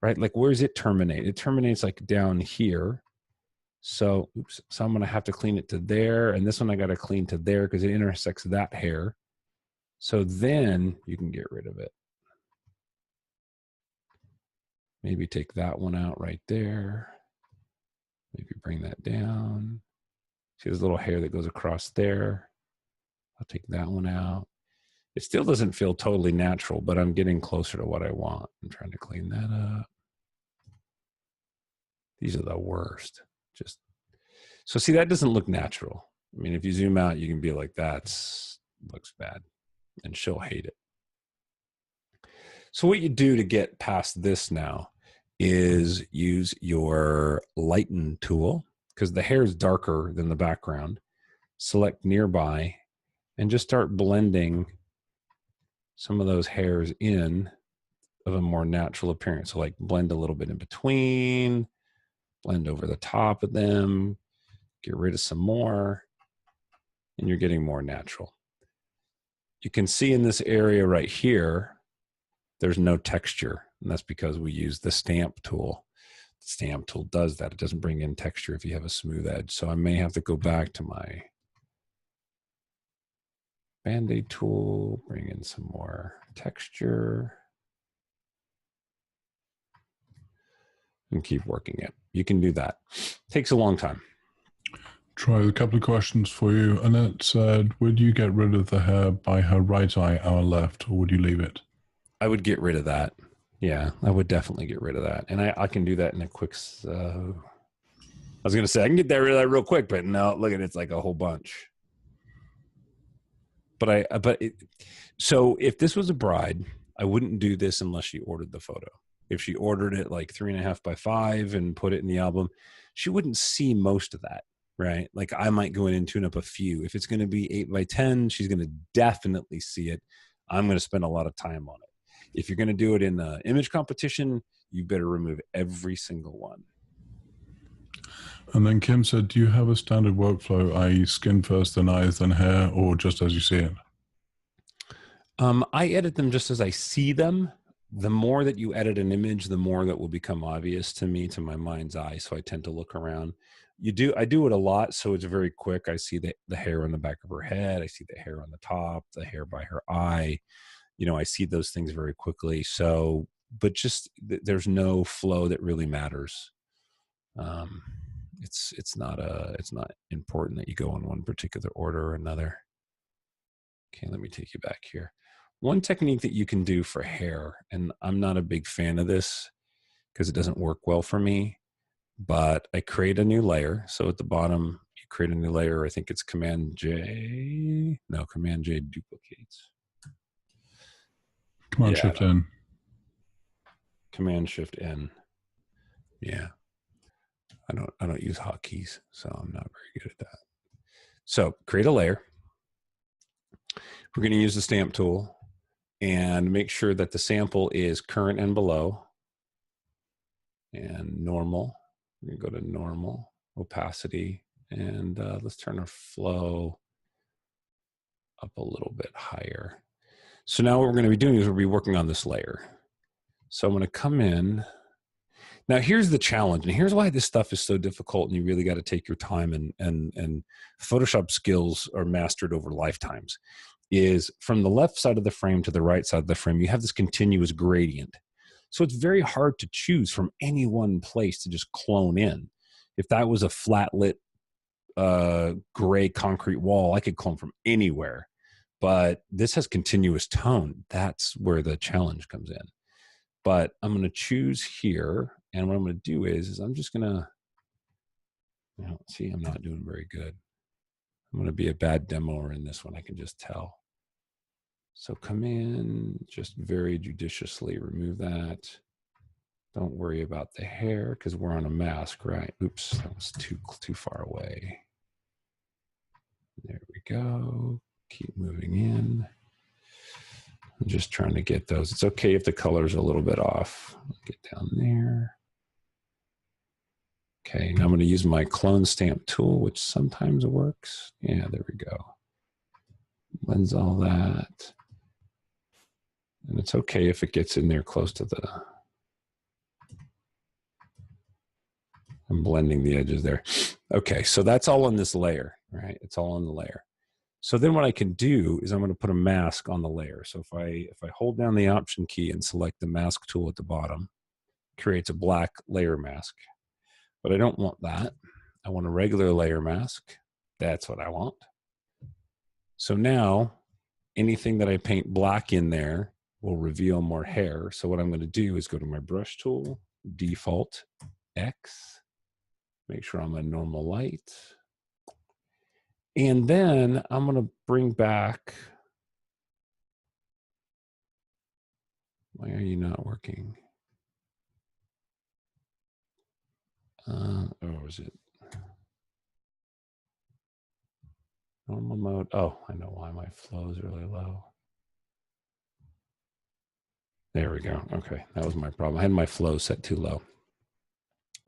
Speaker 1: right? Like, where does it terminate? It terminates like down here. So, so I'm going to have to clean it to there. And this one I got to clean to there because it intersects that hair. So then you can get rid of it. Maybe take that one out right there. Maybe bring that down. See this little hair that goes across there. I'll take that one out. It still doesn't feel totally natural, but I'm getting closer to what I want. I'm trying to clean that up. These are the worst. Just so see, that doesn't look natural. I mean, if you zoom out, you can be like, that's looks bad, and she'll hate it. So what you do to get past this now is use your lighten tool, because the hair is darker than the background. Select nearby and just start blending some of those hairs in of a more natural appearance. So like blend a little bit in between, blend over the top of them, get rid of some more, and you're getting more natural. You can see in this area right here, there's no texture, and that's because we use the stamp tool. The stamp tool does that. It doesn't bring in texture if you have a smooth edge. So I may have to go back to my Band-Aid tool, bring in some more texture, and keep working it. You can do that. Takes a long time.
Speaker 2: Try a couple of questions for you. Annette said, would you get rid of the hair by her right eye, our left, or would you leave it?
Speaker 1: I would get rid of that. Yeah, I would definitely get rid of that. And I can do that in a quick, I was going to say, I can get rid of that real quick, but no, look at it, it's like a whole bunch. So if this was a bride, I wouldn't do this unless she ordered the photo. If she ordered it like 3.5 by 5 and put it in the album, she wouldn't see most of that. Right? Like I might go in and tune up a few. If it's going to be 8 by 10, she's going to definitely see it. I'm going to spend a lot of time on it. If you're going to do it in the image competition, you better remove every single one.
Speaker 2: And then Kim said, do you have a standard workflow, i.e. skin first, then eyes, then hair, or just as you see it?
Speaker 1: I edit them just as I see them. The more that you edit an image, the more that will become obvious to me, to my mind's eye. So I tend to look around. I do it a lot, so it's very quick. I see the hair on the back of her head. I see the hair on the top, the hair by her eye. You know, I see those things very quickly. So, but just there's no flow that really matters. It's not important that you go in one particular order or another. Okay, let me take you back here. One technique that you can do for hair, and I'm not a big fan of this because it doesn't work well for me, but I create a new layer. So at the bottom, you create a new layer. I think it's Command J. No, Command J duplicates.
Speaker 2: Command Shift N.
Speaker 1: Command Shift N. Yeah. I don't use hotkeys, so I'm not very good at that. So create a layer. We're going to use the stamp tool and make sure that the sample is current and below and normal. We're going to go to normal, opacity, and let's turn our flow up a little bit higher. So now what we're going to be doing is we'll be working on this layer. So I'm going to come in. Now here's the challenge, and here's why this stuff is so difficult, and you really got to take your time, and Photoshop skills are mastered over lifetimes. Is from the left side of the frame to the right side of the frame, you have this continuous gradient. So it's very hard to choose from any one place to just clone in. If that was a flat lit gray concrete wall, I could clone from anywhere. But this has continuous tone. That's where the challenge comes in. But I'm going to choose here. And what I'm going to do is I'm just going to, see, I'm not doing very good. I'm going to be a bad demoer in this one. I can just tell. So come in, just very judiciously remove that. Don't worry about the hair because we're on a mask, right? Oops, that was too far away. There we go. Keep moving in. I'm just trying to get those. It's okay if the color's a little bit off. Get down there. Okay, now I'm going to use my clone stamp tool, which sometimes works. Yeah, there we go. Blends all that. And it's okay if it gets in there close to the... I'm blending the edges there. Okay, so that's all on this layer, right? It's all on the layer. So then what I can do is I'm going to put a mask on the layer. So if I hold down the Option key and select the mask tool at the bottom, it creates a black layer mask. But I don't want that. I want a regular layer mask. That's what I want. So now anything that I paint black in there will reveal more hair. So what I'm going to do is go to my brush tool, default, X, make sure I'm a normal light. And then I'm going to bring back, why are you not working? Oh, is it normal mode? Oh, I know why my flow is really low. There we go. Okay, that was my problem. I had my flow set too low.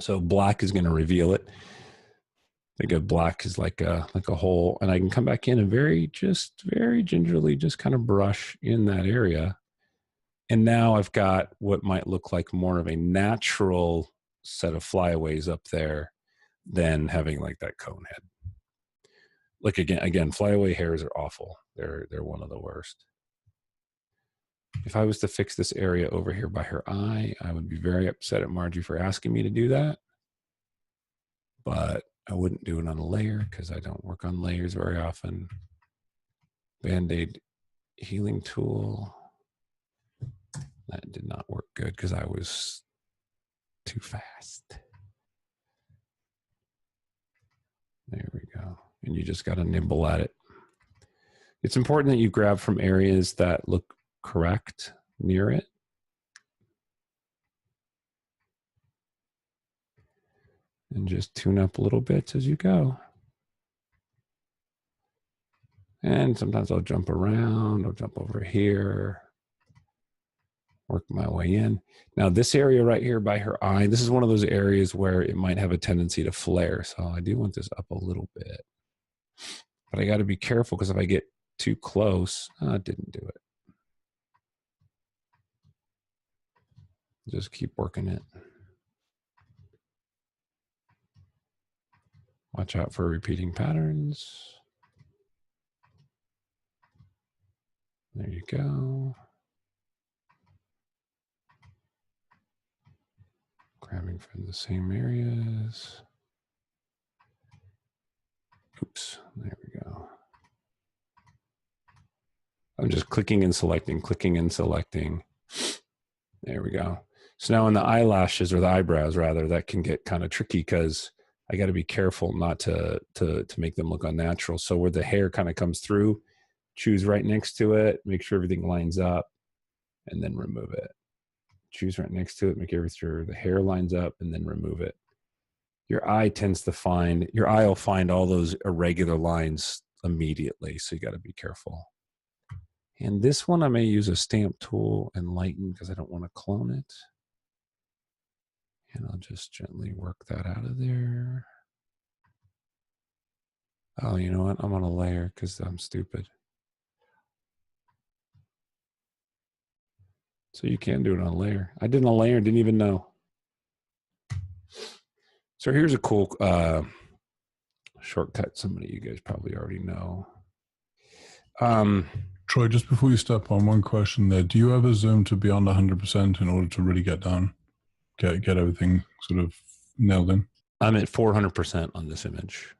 Speaker 1: So black is going to reveal it. Think of black as like a hole, and I can come back in and very gingerly just kind of brush in that area. And now I've got what might look like more of a natural set of flyaways up there than having like that cone head. Like again, flyaway hairs are awful. They're one of the worst. If I was to fix this area over here by her eye, I would be very upset at Margie for asking me to do that. But I wouldn't do it on a layer because I don't work on layers very often. Band-Aid healing tool. That did not work good because I was too fast. There we go. And you just got to nibble at it. It's important that you grab from areas that look correct near it. And just tune up little bits as you go. And sometimes I'll jump around, I'll jump over here, work my way in. Now this area right here by her eye, this is one of those areas where it might have a tendency to flare. So I do want this up a little bit. But I got to be careful because if I get too close, it didn't do it. Just keep working it. Watch out for repeating patterns. There you go. Grabbing from the same areas. Oops, there we go. I'm just clicking and selecting, clicking and selecting. There we go. So now in the eyelashes, or the eyebrows rather, that can get kind of tricky because I got to be careful not to make them look unnatural. So where the hair kind of comes through, choose right next to it, make sure everything lines up, and then remove it. Choose right next to it, make sure the hair lines up, and then remove it. Your eye will find all those irregular lines immediately, so you got to be careful. And this one I may use a stamp tool and lighten because I don't want to clone it. And I'll just gently work that out of there. Oh, you know what? I'm on a layer because I'm stupid. So you can do it on a layer. I did it on a layer and didn't even know. So here's a cool shortcut somebody you guys probably already know.
Speaker 2: Troy, just before you step on, one question there. Do you ever zoom to beyond 100% in order to really get down, get everything sort of nailed in?
Speaker 1: I'm at 400% on this image.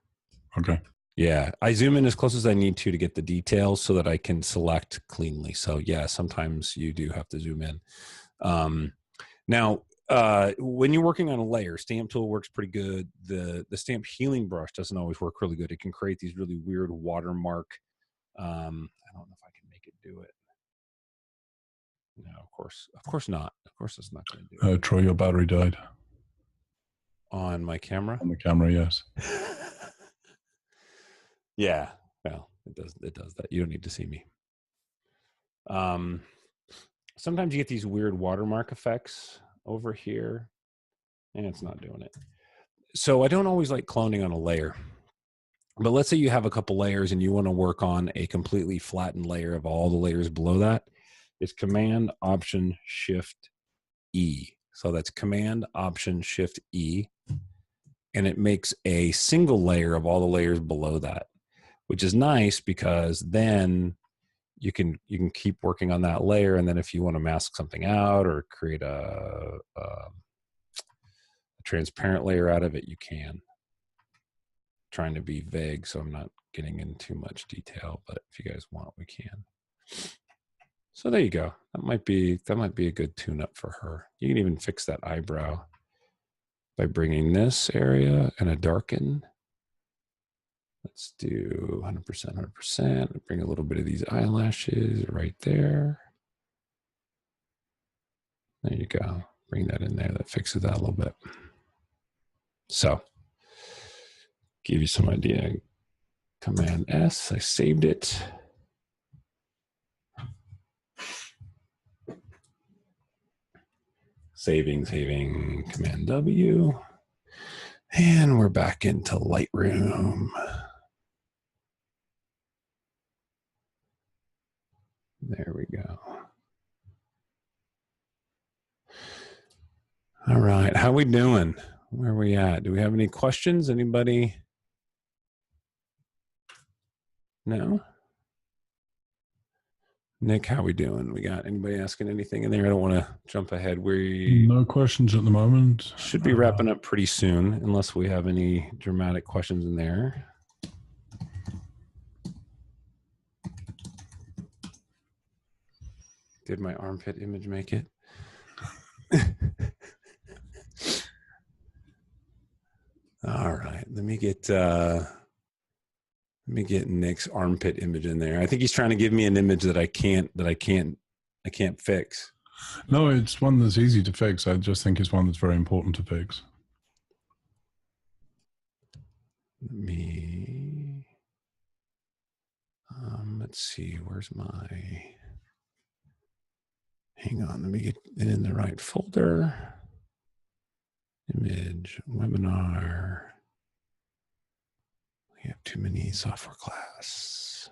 Speaker 2: Okay.
Speaker 1: Yeah, I zoom in as close as I need to get the details so that I can select cleanly. So yeah, sometimes you do have to zoom in. Now, when you're working on a layer, stamp tool works pretty good. The stamp healing brush doesn't always work really good. It can create these really weird watermark. I don't know if I can make it do it. No, of course not. Of course it's not going to do it.
Speaker 2: Troy, your battery died.
Speaker 1: On my camera?
Speaker 2: On the camera, yes.
Speaker 1: Yeah, well, it does that. You don't need to see me. Sometimes you get these weird watermark effects over here, and it's not doing it. So I don't always like cloning on a layer. But let's say you have a couple layers and you want to work on a completely flattened layer of all the layers below that. It's Command Option Shift E. So that's Command Option Shift E. And it makes a single layer of all the layers below that, which is nice because then you can keep working on that layer. And then if you want to mask something out or create a transparent layer out of it, you can. Trying to be vague, so I'm not getting into too much detail, but if you guys want, we can. So there you go. That might be a good tune-up for her. You can even fix that eyebrow by bringing this area and a darken. Let's do 100%, 100%. Bring a little bit of these eyelashes right there. There you go. Bring that in there. That fixes that a little bit. So, give you some idea. Command S, I saved it. Saving, Command W. And we're back into Lightroom. There we go. All right, how we doing? Where are we at? Do we have any questions? Anybody? No? Nick, how we doing? We got anybody asking anything in there? I don't want to jump ahead. We
Speaker 2: No questions at the moment.
Speaker 1: Should be wrapping up pretty soon, unless we have any dramatic questions in there. Did my armpit image make it? All right, let me get Nick's armpit image in there. I think he's trying to give me an image that I can't fix.
Speaker 2: No, it's one that's easy to fix. I just think it's one that's very important to fix.
Speaker 1: Let me let's see, where's my, hang on, let me get it in the right folder. Image, webinar. We have too many software class.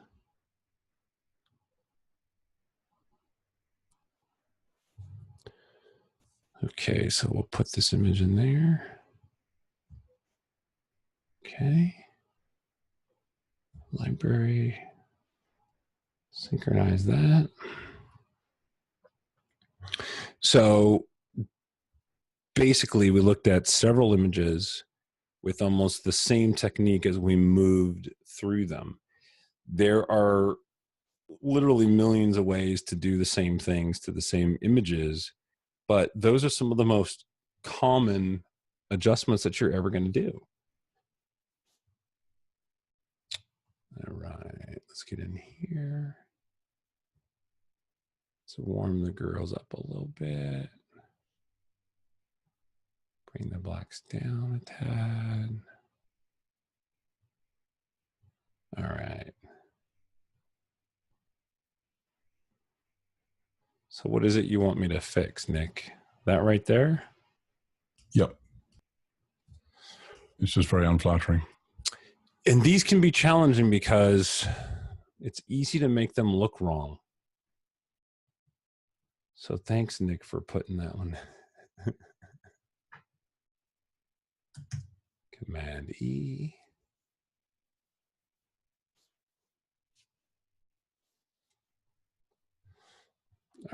Speaker 1: Okay, so we'll put this image in there. Okay. Library. Synchronize that. So basically, we looked at several images with almost the same technique as we moved through them. There are literally millions of ways to do the same things to the same images, but those are some of the most common adjustments that you're ever going to do. All right, let's get in here. Let's warm the girls up a little bit. Bring the blacks down a tad. All right. So what is it you want me to fix, Nick? That right there?
Speaker 2: Yep. It's just very unflattering.
Speaker 1: And these can be challenging because it's easy to make them look wrong. So thanks, Nick, for putting that one. Command E.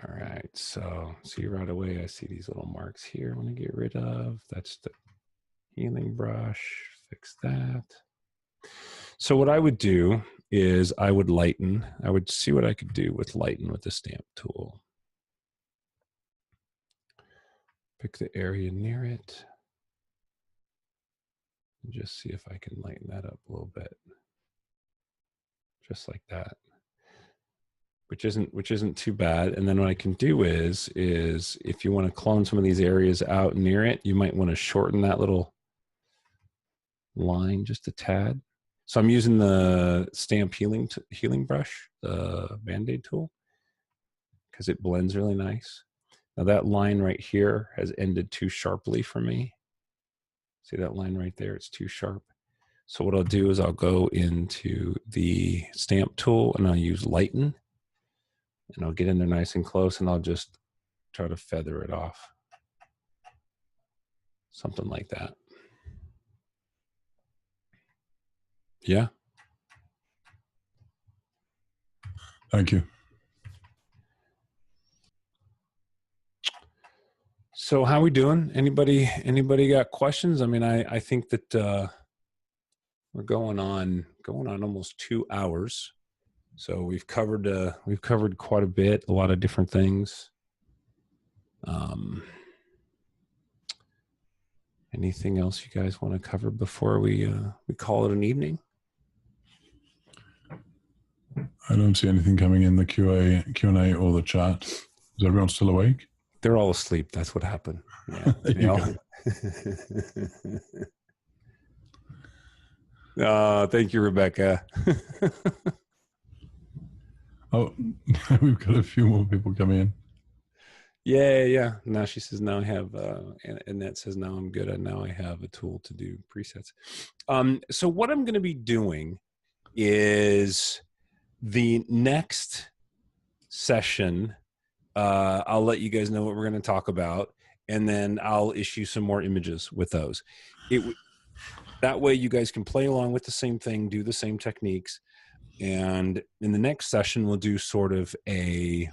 Speaker 1: All right, so see right away, I see these little marks here I want to get rid of. That's the healing brush, fix that. So what I would do is I would lighten. I would see what I could do with lighten with the stamp tool. Pick the area near it. And just see if I can lighten that up a little bit. Just like that. which isn't too bad. And then what I can do is if you want to clone some of these areas out near it, you might want to shorten that little line just a tad. So I'm using the stamp healing brush, the Band-Aid tool, because it blends really nice. Now that line right here has ended too sharply for me. See that line right there? It's too sharp. So what I'll do is I'll go into the stamp tool and I'll use lighten, and I'll get in there nice and close, and I'll just try to feather it off. Something like that. Yeah.
Speaker 2: Thank you.
Speaker 1: So how we doing? Anybody got questions? I mean, I think that we're going on almost 2 hours. So we've covered quite a bit, a lot of different things. Anything else you guys want to cover before we call it an evening?
Speaker 2: I don't see anything coming in the Q&A or the chat. Is everyone still awake?
Speaker 1: They're all asleep. That's what happened. Yeah. Thank you, Rebecca.
Speaker 2: Oh, we've got a few more people coming in.
Speaker 1: Yeah. Now she says, now I have, Annette says, now I'm good. And now I have a tool to do presets. So what I'm going to be doing is the next session, I'll let you guys know what we're going to talk about, and then I'll issue some more images with those. That way you guys can play along with the same thing, do the same techniques. And in the next session, we'll do sort of a,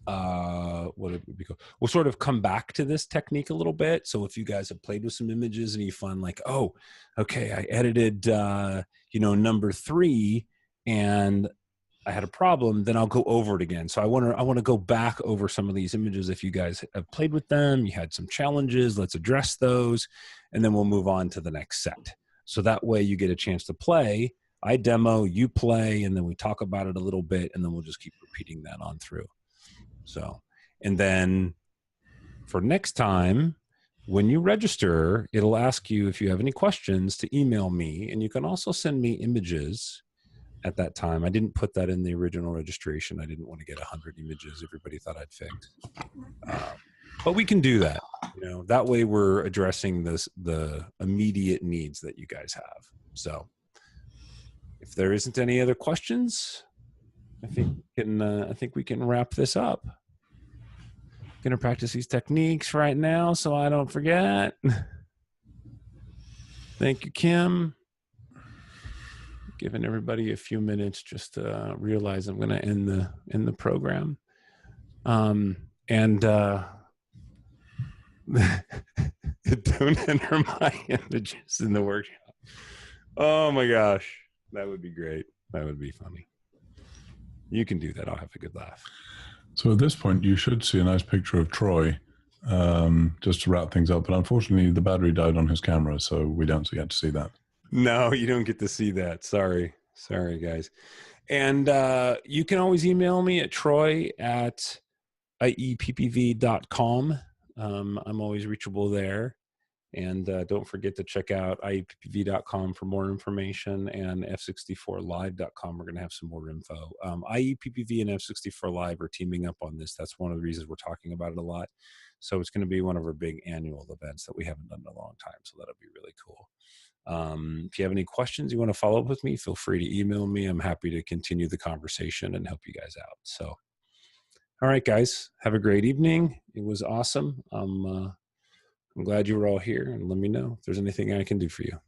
Speaker 1: what it would be called? We'll sort of come back to this technique a little bit. So if you guys have played with some images and you find like, oh, okay, I edited, number 3 and I had a problem, then I'll go over it again. So I want to go back over some of these images. If you guys have played with them, you had some challenges, let's address those, and then we'll move on to the next set. So that way you get a chance to play. I demo, you play, and then we talk about it a little bit, and then we'll just keep repeating that on through. So, and then for next time, when you register, it'll ask you if you have any questions to email me, and you can also send me images at that time. I didn't put that in the original registration. I didn't want to get 100 images everybody thought I'd fix. But we can do that. That way we're addressing the immediate needs that you guys have. So if there isn't any other questions, I think we can wrap this up. I'm gonna practice these techniques right now so I don't forget. Thank you, Kim. Giving everybody a few minutes just to realize I'm gonna end the program. Don't enter my images in the workshop. Oh my gosh, that would be great. That would be funny. You can do that. I'll have a good laugh.
Speaker 2: So at this point, you should see a nice picture of Troy, just to wrap things up. But unfortunately, the battery died on his camera, so we don't get to see that.
Speaker 1: No, you don't get to see that. Sorry, guys. And you can always email me at troy@IEPPV.com. I'm always reachable there. And don't forget to check out IEPPV.com for more information, and F64live.com. We're going to have some more info. IEPPV and F64 Live are teaming up on this. That's one of the reasons we're talking about it a lot. So it's going to be one of our big annual events that we haven't done in a long time. So that'll be really cool. If you have any questions, you want to follow up with me, feel free to email me. I'm happy to continue the conversation and help you guys out. So, all right, guys, have a great evening. It was awesome. I'm glad you were all here, and let me know if there's anything I can do for you.